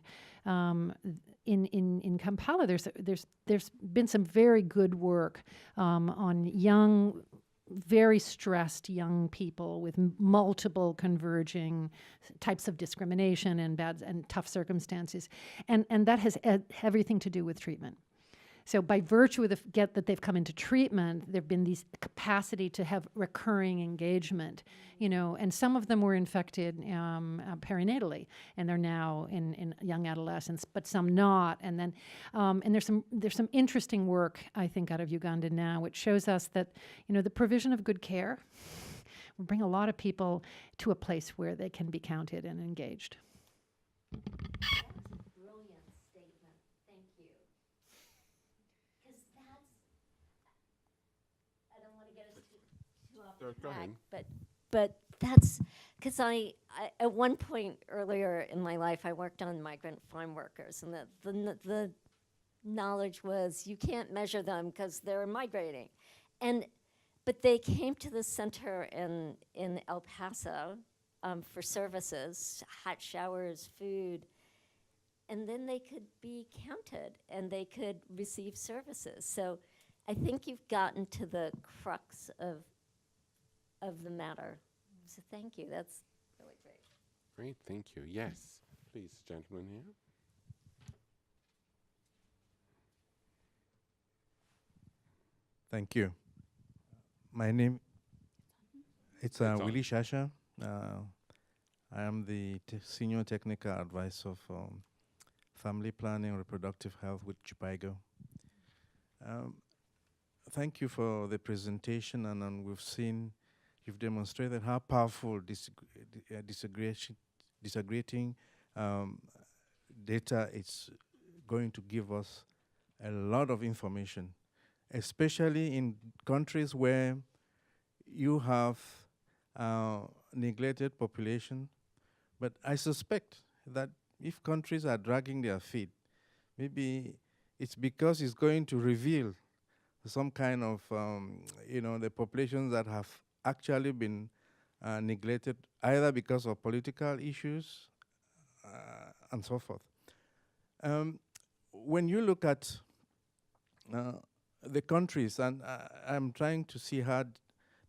In Kampala, there's been some very good work on young, very stressed young people with multiple converging types of discrimination and bad and tough circumstances, and that has everything to do with treatment. So by virtue of that they've come into treatment, there've been these capacity to have recurring engagement, and some of them were infected perinatally, and they're now in young adolescents, but some not. And then, and there's some interesting work, I think, out of Uganda now, which shows us that, the provision of good care will bring a lot of people to a place where they can be counted and engaged. But that's because I at one point earlier in my life I worked on migrant farm workers, and the knowledge was you can't measure them because they're migrating, but they came to the center in El Paso for services, hot showers, food, and then they could be counted and they could receive services. So I think you've gotten to the crux of the matter. So thank you. That's really great. Great, thank you. Yes, please, gentleman here. Thank you. My name, it's Willie Shasha. I am the Senior Technical Advisor for Family Planning and Reproductive Health with Chipaigo. Thank you for the presentation, and we've seen you've demonstrated how powerful disaggregating data is going to give us a lot of information, especially in countries where you have neglected population. But I suspect that if countries are dragging their feet, maybe it's because it's going to reveal some kind of, the populations that have actually been neglected, either because of political issues and so forth. When you look at the countries, and I'm trying to see how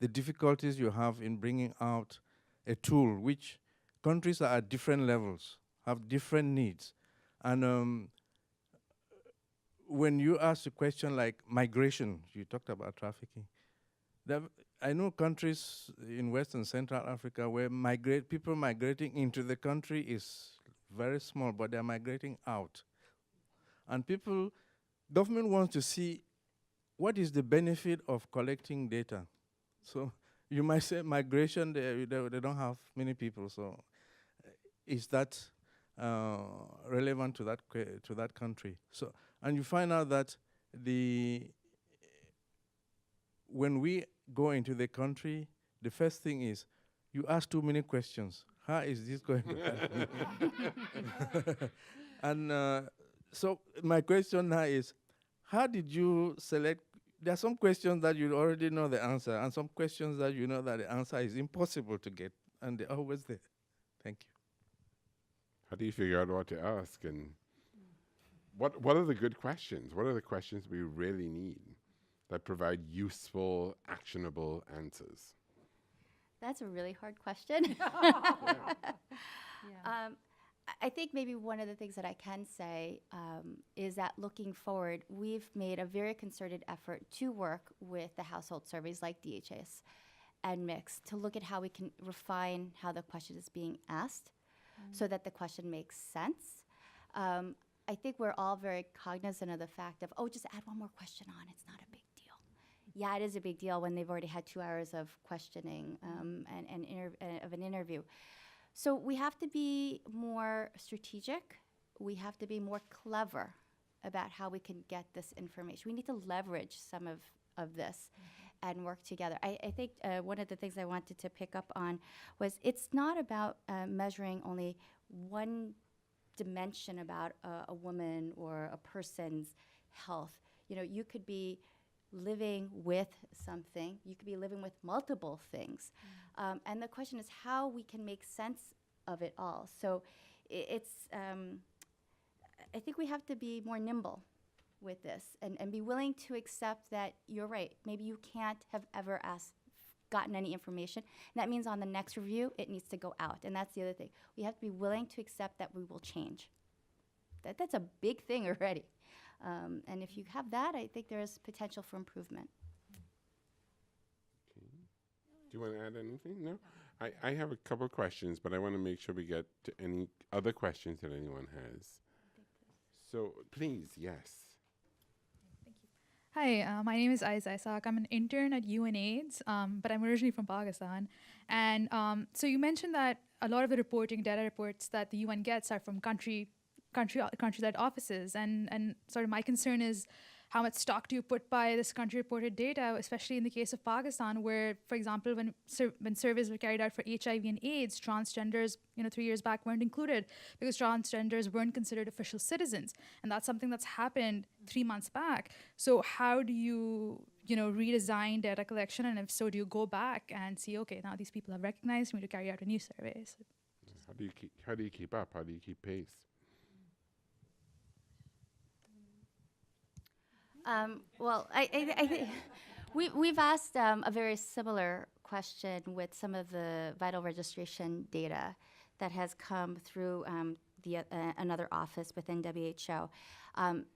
the difficulties you have in bringing out a tool which countries are at different levels, have different needs. And when you ask a question like migration, you talked about trafficking. I know countries in West and Central Africa where people migrating into the country is very small, but they're migrating out. And government wants to see what is the benefit of collecting data. So you might say migration, they don't have many people, so is that relevant to that country? So, and you find out that when we go into the country, the first thing is you ask too many questions. How is this going to happen? And so my question now is, how did you select? There are some questions that you already know the answer, and some questions that you know that the answer is impossible to get, and they're always there. Thank you. How do you figure out what to ask? And what are the good questions? What are the questions we really need that provide useful, actionable answers? That's a really hard question. I think maybe one of the things that I can say is that looking forward, we've made a very concerted effort to work with the household surveys like DHS and Mix to look at how we can refine how the question is being asked so that the question makes sense. I think we're all very cognizant of the fact of, just add one more question on, it's not a big deal. Yeah, it is a big deal when they've already had 2 hours of questioning of an interview. So we have to be more strategic we have to be more clever about how we can get this information. We need to leverage some of this and work together. I think one of the things I wanted to pick up on was it's not about measuring only one dimension about a woman or a person's health. You know, you could be living with something, you could be living with multiple things. And the question is how we can make sense of it all. So I think we have to be more nimble with this and be willing to accept that you're right. Maybe you can't have ever gotten any information. And that means on the next review, it needs to go out. And that's the other thing. We have to be willing to accept that we will change. That's a big thing already. And if you have that, I think there is potential for improvement. Okay. Do you want to add anything? No? I have a couple of questions, but I want to make sure we get to any other questions that anyone has. So please, yes. Hi, my name is ISOC. I'm an intern at UNAIDS, but I'm originally from Pakistan. And so you mentioned that a lot of the data reports that the UN gets are from country-led offices. And sort of my concern is how much stock do you put by this country-reported data, especially in the case of Pakistan, where, for example, when surveys were carried out for HIV and AIDS, transgenders, 3 years back weren't included because transgenders weren't considered official citizens. And that's something that's happened 3 months back. So how do you, redesign data collection? And if so, do you go back and see, okay, now these people have recognized me to carry out a new survey? So how do you keep up? How do you keep pace? Well, I think we've asked a very similar question with some of the vital registration data that has come through another office within WHO.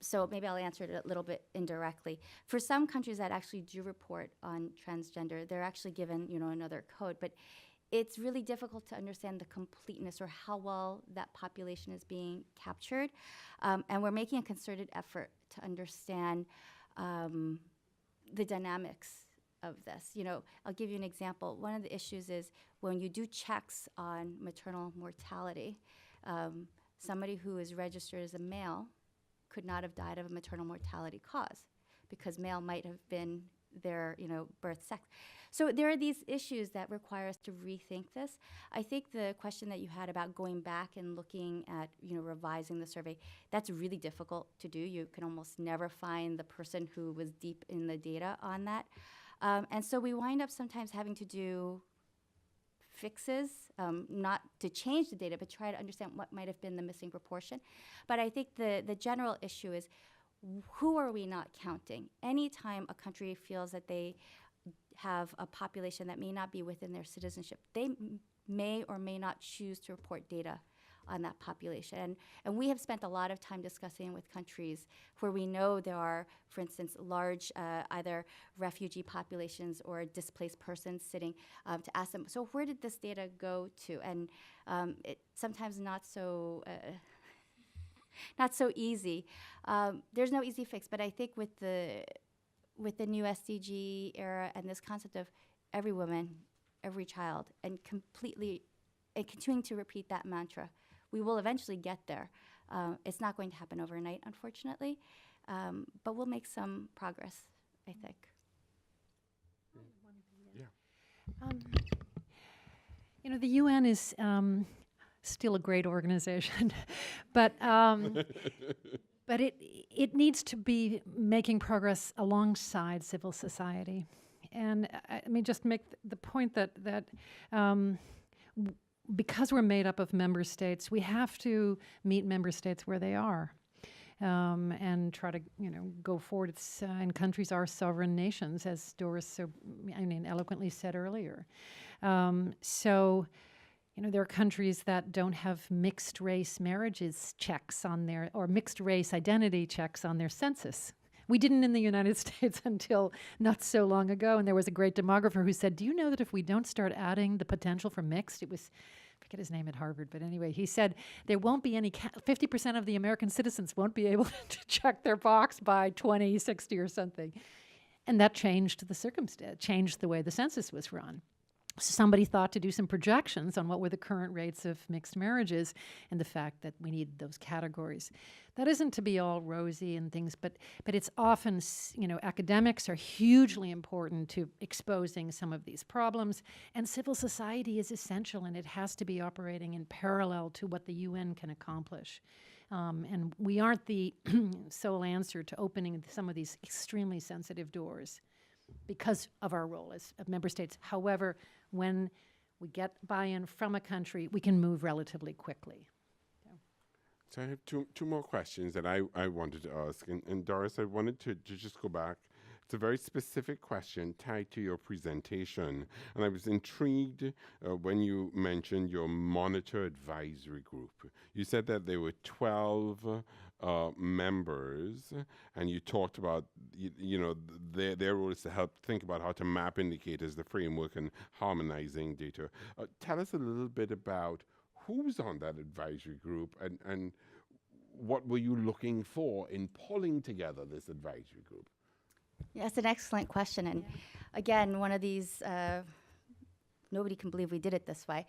So maybe I'll answer it a little bit indirectly. For some countries that actually do report on transgender, they're actually given another code, but it's really difficult to understand the completeness or how well that population is being captured. And we're making a concerted effort to understand the dynamics of this. I'll give you an example. One of the issues is when you do checks on maternal mortality, somebody who is registered as a male could not have died of a maternal mortality cause because male might have been their birth sex. So there are these issues that require us to rethink this. I think the question that you had about going back and looking at revising the survey, that's really difficult to do. You can almost never find the person who was deep in the data on that. And so we wind up sometimes having to do fixes, not to change the data, but try to understand what might have been the missing proportion. But I think the general issue is, who are we not counting? Anytime a country feels that they have a population that may not be within their citizenship, they may or may not choose to report data on that population. And we have spent a lot of time discussing with countries where we know there are, for instance, large either refugee populations or displaced persons sitting to ask them, so where did this data go to? And it's sometimes not so easy. There's no easy fix, but I think with the new SDG era and this concept of every woman, every child, and continuing to repeat that mantra, we will eventually get there. It's not going to happen overnight, unfortunately, but we'll make some progress, I think. Yeah. The UN is still a great organization, but it needs to be making progress alongside civil society. And I mean, just make the point that because we're made up of member states, we have to meet member states where they are, and try to go forward. And countries are sovereign nations, as Doris so eloquently said earlier. So. There are countries that don't have mixed race marriages checks on their, or mixed race identity checks on their census. We didn't in the United States until not so long ago, and there was a great demographer who said, do you know that if we don't start adding the potential for mixed, I forget his name at Harvard, but anyway, he said there won't be any, 50% of the American citizens won't be able to check their box by 2060 or something. And that changed the circumstance, changed the way the census was run. somebody thought to do some projections on what were the current rates of mixed marriages and the fact that we need those categories. That isn't to be all rosy and things, but it's often, academics are hugely important to exposing some of these problems, and civil society is essential, and it has to be operating in parallel to what the UN can accomplish. And we aren't the sole answer to opening some of these extremely sensitive doors because of our role as member states. However, when we get buy-in from a country, we can move relatively quickly. So I have two more questions that I wanted to ask. And Doris, I wanted to just go back. It's a very specific question tied to your presentation. And I was intrigued when you mentioned your monitor advisory group. You said that there were 12 members, and you talked about, their role is to help think about how to map indicators, the framework, and harmonizing data. Tell us a little bit about who's on that advisory group, and what were you looking for in pulling together this advisory group? Yeah, that's an excellent question. And again, one of these, nobody can believe we did it this way.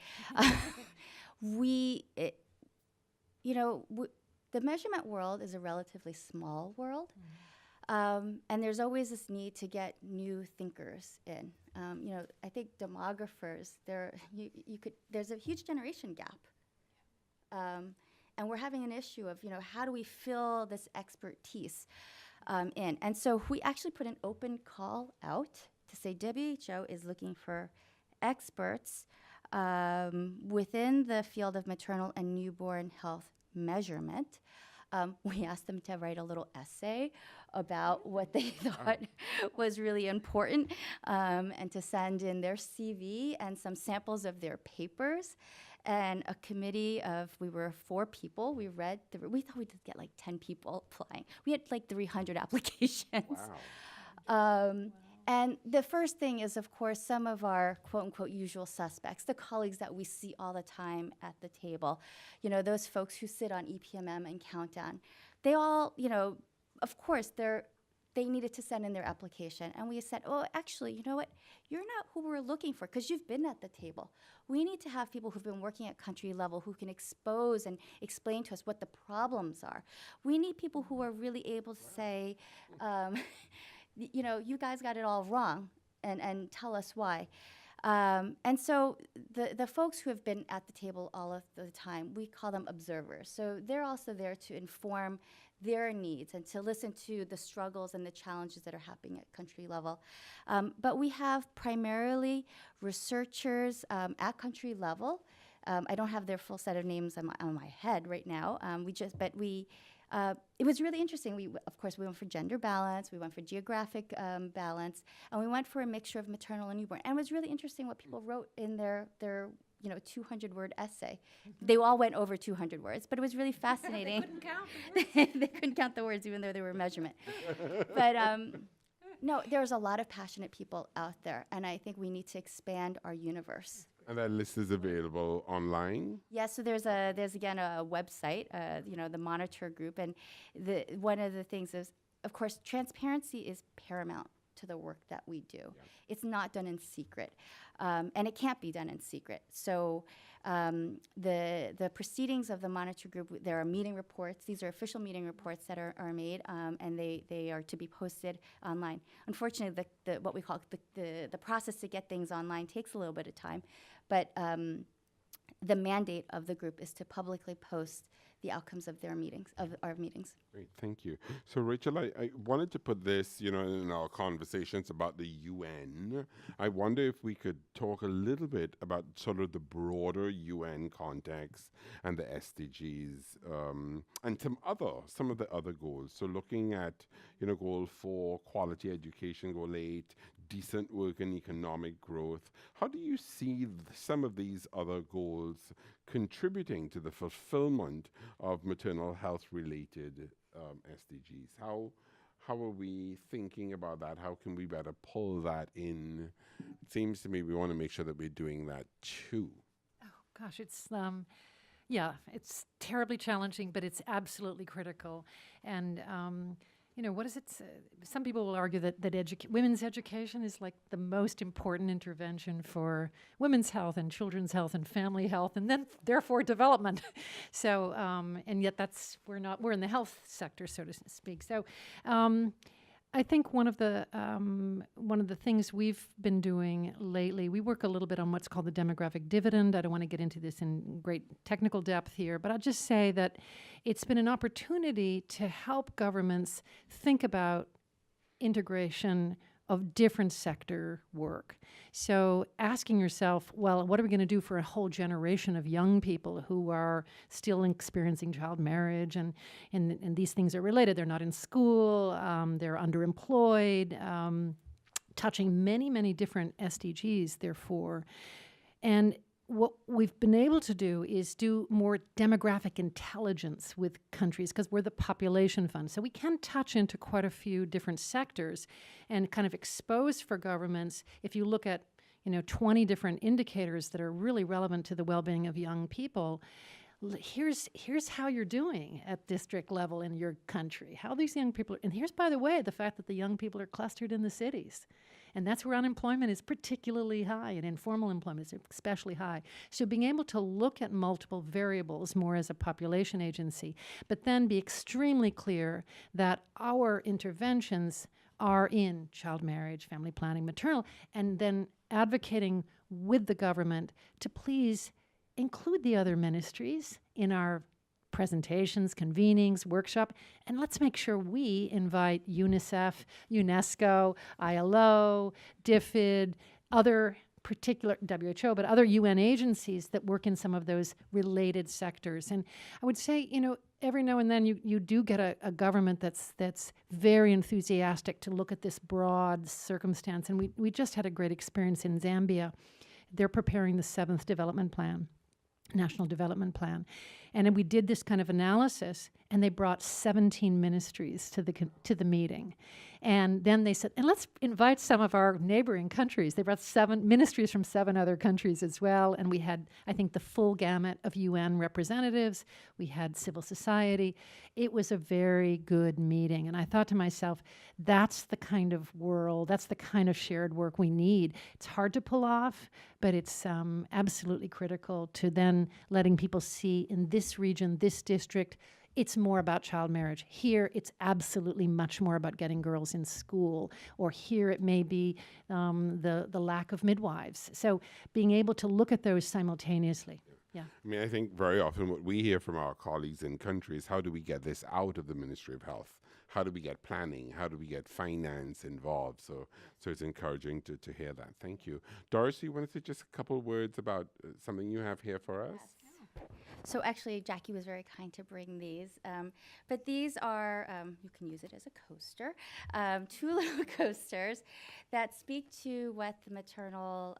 The measurement world is a relatively small world. And there's always this need to get new thinkers in. I think demographers, there's a huge generation gap. And we're having an issue of, how do we fill this expertise in? And so we actually put an open call out to say WHO is looking for experts within the field of maternal and newborn health measurement. We asked them to write a little essay about what they thought was really important, and to send in their CV and some samples of their papers. And a committee of, we were 4 people. We thought we'd get like 10 people applying. We had like 300 applications. Wow. And the first thing is, of course, some of our quote-unquote usual suspects, the colleagues that we see all the time at the table, those folks who sit on EPMM and Countdown. They all, of course, they needed to send in their application. And we said, oh, actually, you know what? You're not who we're looking for because you've been at the table. We need to have people who've been working at country level who can expose and explain to us what the problems are. We need people who are really able to say, you guys got it all wrong, and tell us why. And so the folks who have been at the table all of the time, we call them observers. So they're also there to inform their needs and to listen to the struggles and the challenges that are happening at country level. But we have primarily researchers at country level. I don't have their full set of names on my head right now. It was really interesting. Of course, we went for gender balance, we went for geographic balance, and we went for a mixture of maternal and newborn. And it was really interesting what people wrote in their 200-word essay. They all went over 200 words, but it was really fascinating. They couldn't count. They couldn't count the words, even though they were measurement. But no, there's a lot of passionate people out there, and I think we need to expand our universe. And that list is available online? Yes, so there's again a website, the monitor group, and one of the things is, of course, transparency is paramount to the work that we do. Yeah. It's not done in secret, and it can't be done in secret. So the proceedings of the monitor group, there are meeting reports. These are official meeting reports that are made, and they are to be posted online. Unfortunately, what we call the process to get things online takes a little bit of time, but the mandate of the group is to publicly post the outcomes of our meetings. Great, thank you. So Rachel, I wanted to put this, in our conversations about the UN. I wonder if we could talk a little bit about sort of the broader UN context and the SDGs, and some of the other goals. So looking at, goal 4, quality education, goal 8, decent work and economic growth. How do you see some of these other goals contributing to the fulfillment of maternal health-related SDGs? How are we thinking about that? How can we better pull that in? It seems to me we want to make sure that we're doing that too. Oh gosh, it's terribly challenging, but it's absolutely critical. And you know, what is it? Some people will argue that women's education is like the most important intervention for women's health and children's health and family health, and then therefore development. So, and yet we're in the health sector, so to speak. So, I think one of the things we've been doing lately, we work a little bit on what's called the demographic dividend. I don't want to get into this in great technical depth here, but I'll just say that it's been an opportunity to help governments think about integration of different sector work. So asking yourself, well, what are we going to do for a whole generation of young people who are still experiencing child marriage, and these things are related. They're not in school, they're underemployed, touching many, many different SDGs, therefore. And what we've been able to do is do more demographic intelligence with countries, because we're the population fund. So we can touch into quite a few different sectors and kind of expose for governments, if you look at 20 different indicators that are really relevant to the well-being of young people, here's how you're doing at district level in your country, how these young people are, and here's, by the way, the fact that the young people are clustered in the cities. And that's where unemployment is particularly high, and informal employment is especially high. So being able to look at multiple variables more as a population agency, but then be extremely clear that our interventions are in child marriage, family planning, maternal, and then advocating with the government to please include the other ministries in our presentations, convenings, workshop, and let's make sure we invite UNICEF, UNESCO, ILO, DFID, other particular WHO, but other UN agencies that work in some of those related sectors. And I would say, every now and then you do get a government that's very enthusiastic to look at this broad circumstance. And we just had a great experience in Zambia. They're preparing the 7th development plan. National Development Plan. And then we did this kind of analysis, and they brought 17 ministries to the meeting. And then they said, and let's invite some of our neighboring countries. They brought 7 ministries from 7 other countries as well. And we had, I think, the full gamut of UN representatives. We had civil society. It was a very good meeting. And I thought to myself, that's the kind of world, that's the kind of shared work we need. It's hard to pull off, but it's absolutely critical to then letting people see in this region, this district, it's more about child marriage. Here, it's absolutely much more about getting girls in school. Or here, it may be the lack of midwives. So being able to look at those simultaneously. Yeah. I mean, I think very often what we hear from our colleagues in countries, how do we get this out of the Ministry of Health? How do we get planning? How do we get finance involved? So it's encouraging to hear that. Thank you. Doris, you want to say just a couple words about something you have here for us? Yes. So actually, Jackie was very kind to bring these. But these are, you can use it as a coaster, 2 little coasters that speak to what the maternal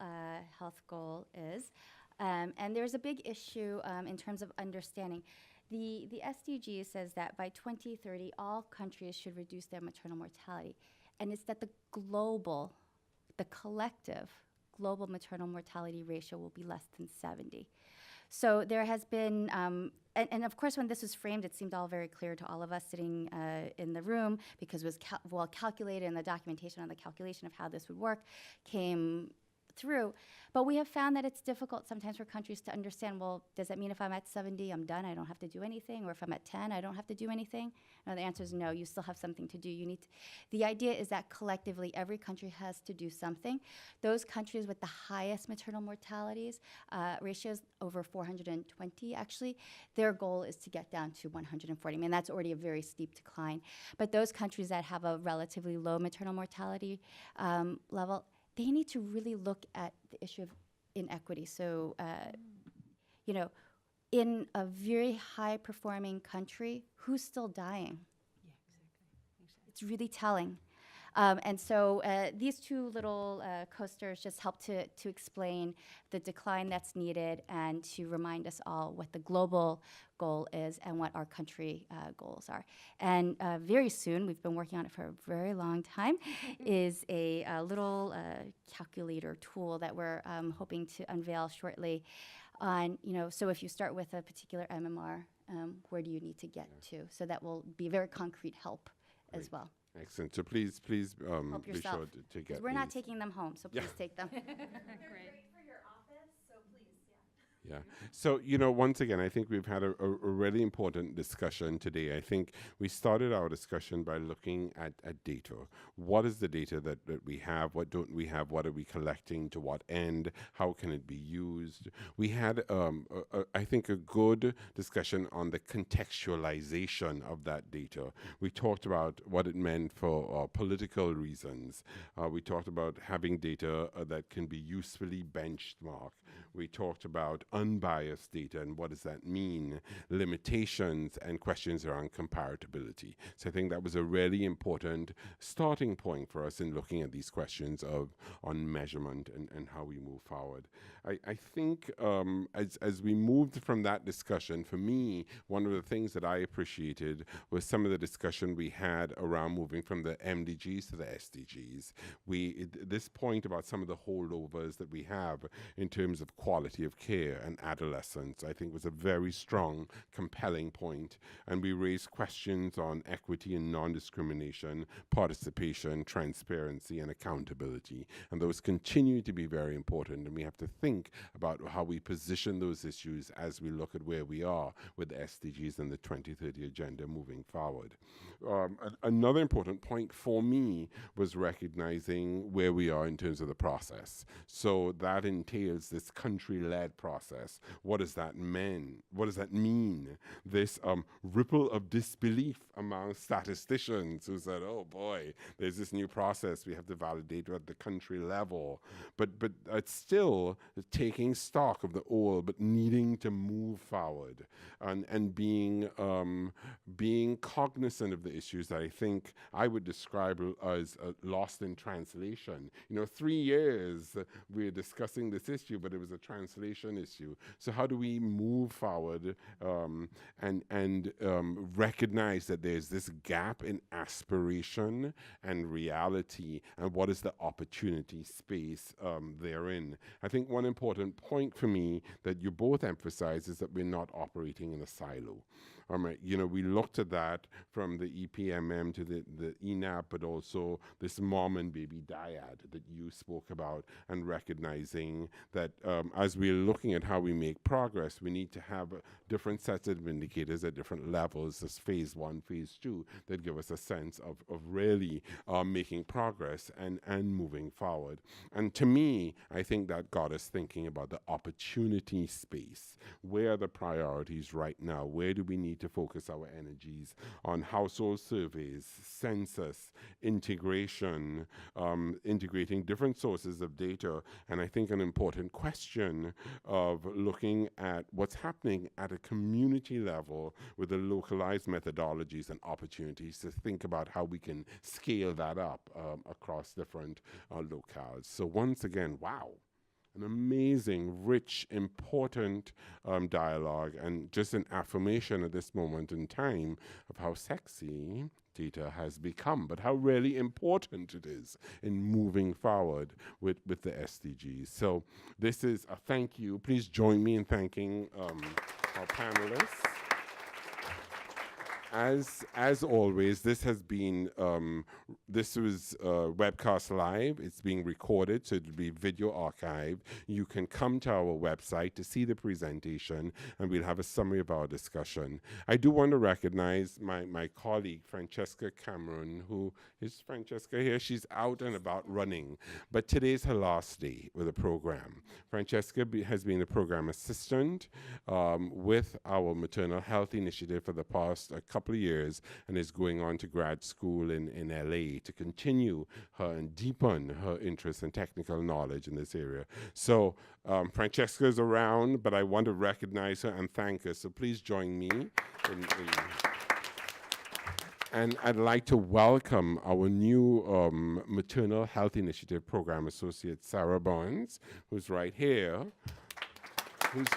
health goal is. And there's a big issue in terms of understanding. The SDG says that by 2030, all countries should reduce their maternal mortality. And it's that the collective global maternal mortality ratio will be less than 70. So there has been, and of course when this was framed, it seemed all very clear to all of us sitting in the room, because it was well calculated, and the documentation on the calculation of how this would work came through. But we have found that it's difficult sometimes for countries to understand, well, does that mean if I'm at 70, I'm done, I don't have to do anything? Or if I'm at 10, I don't have to do anything? No, the answer is no, you still have something to do. You need to, the idea is that collectively every country has to do something. Those countries with the highest maternal mortalities, ratios over 420 actually, their goal is to get down to 140. I mean, that's already a very steep decline. But those countries that have a relatively low maternal mortality level, they need to really look at the issue of inequity. So, in a very high-performing country, who's still dying? Yeah, exactly. It's really telling. And so these 2 little coasters just help to explain the decline that's needed and to remind us all what the global goal is and what our country goals are. And very soon, we've been working on it for a very long time, is a little calculator tool that we're hoping to unveil shortly on, so if you start with a particular MMR, where do you need to get to? So that will be very concrete help as well. Excellent. So please Help be yourself. sure to get We're not these. taking them home, so Yeah. please take them. Yeah. So, you know, once again, I think we've had a really important discussion today. I think we started our discussion by looking at data. What is the data that we have? What don't we have? What are we collecting? To what end? How can it be used? We had, I think, a good discussion on the contextualization of that data. We talked about what it meant for political reasons. We talked about having data that can be usefully benchmarked. We talked about unbiased data and what does that mean, limitations, and questions around comparability. So I think that was a really important starting point for us in looking at these questions on measurement and how we move forward. I think as we moved from that discussion, for me, one of the things that I appreciated was some of the discussion we had around moving from the MDGs to the SDGs. This point about some of the holdovers that we have in terms of quality of care and adolescence, I think was a very strong, compelling point. And we raised questions on equity and non-discrimination, participation, transparency, and accountability. And those continue to be very important. And we have to think about how we position those issues as we look at where we are with the SDGs and the 2030 agenda moving forward. Another important point for me was recognizing where we are in terms of the process. So that entails this country-led process. What does that mean? What does that mean? This ripple of disbelief among statisticians who said, oh boy, there's this new process we have to validate at the country level. But it's still taking stock of the old, but needing to move forward and being cognizant of the issues that I think I would describe as lost in translation. You know, 3 years we're discussing this issue, but it was a translation issue. So how do we move forward and recognize that there's this gap in aspiration and reality, and what is the opportunity space therein? I think one important point for me that you both emphasize is that we're not operating in a silo. You know, we looked at that from the EPMM to the ENAP, but also this mom and baby dyad that you spoke about, and recognizing that as we're looking at how we make progress, we need to have different sets of indicators at different levels, as phase 1, phase 2, that give us a sense of really making progress and moving forward. And to me, I think that got us thinking about the opportunity space. Where are the priorities right now? Where do we need to focus our energies on? Household surveys, census, integration, integrating different sources of data, and I think an important question of looking at what's happening at a community level with the localized methodologies and opportunities to think about how we can scale that up across different locales. So once again, wow. An amazing, rich, important dialogue, and just an affirmation at this moment in time of how sexy data has become, but how really important it is in moving forward with the SDGs. So this is a thank you. Please join me in thanking our panelists. As always, this has been, this was webcast live. It's being recorded, so it'll be video archive. You can come to our website to see the presentation, and we'll have a summary of our discussion. I do want to recognize my colleague, Francesca Cameron, who is Francesca here? She's out and about running, but today's her last day with the program. Francesca has been a program assistant with our maternal health initiative for the past couple of years, and is going on to grad school in LA to continue her and deepen her interest and technical knowledge in this area. So Francesca is around, but I want to recognize her and thank her. So please join me and I'd like to welcome our new Maternal Health Initiative Program Associate, Sarah Barnes, who's right here, who's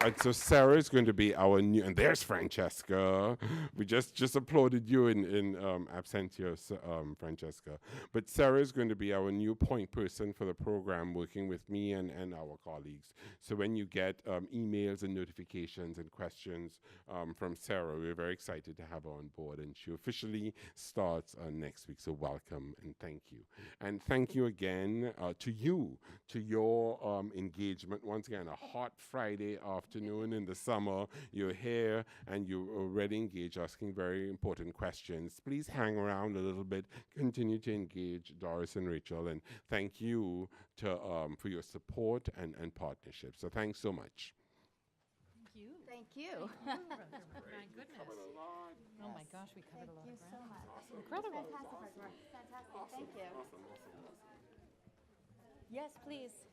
And so Sarah is going to be our new, and there's Francesca. We just applauded you in absentia, Francesca. But Sarah is going to be our new point person for the program, working with me and our colleagues. So when you get emails and notifications and questions from Sarah, we're very excited to have her on board. And she officially starts next week. So welcome and thank you. And thank you again to your engagement. Once again, a hot Friday afternoon in the summer. You're here and you're already engaged, asking very important questions. Please hang around a little bit. Continue to engage Doris and Rachel. And thank you for your support and partnership. So thanks so much. Thank you. My goodness. Oh my gosh, we covered a lot of ground. Much. Incredible. Fantastic. Fantastic. Thank you. Awesome. Yes, please.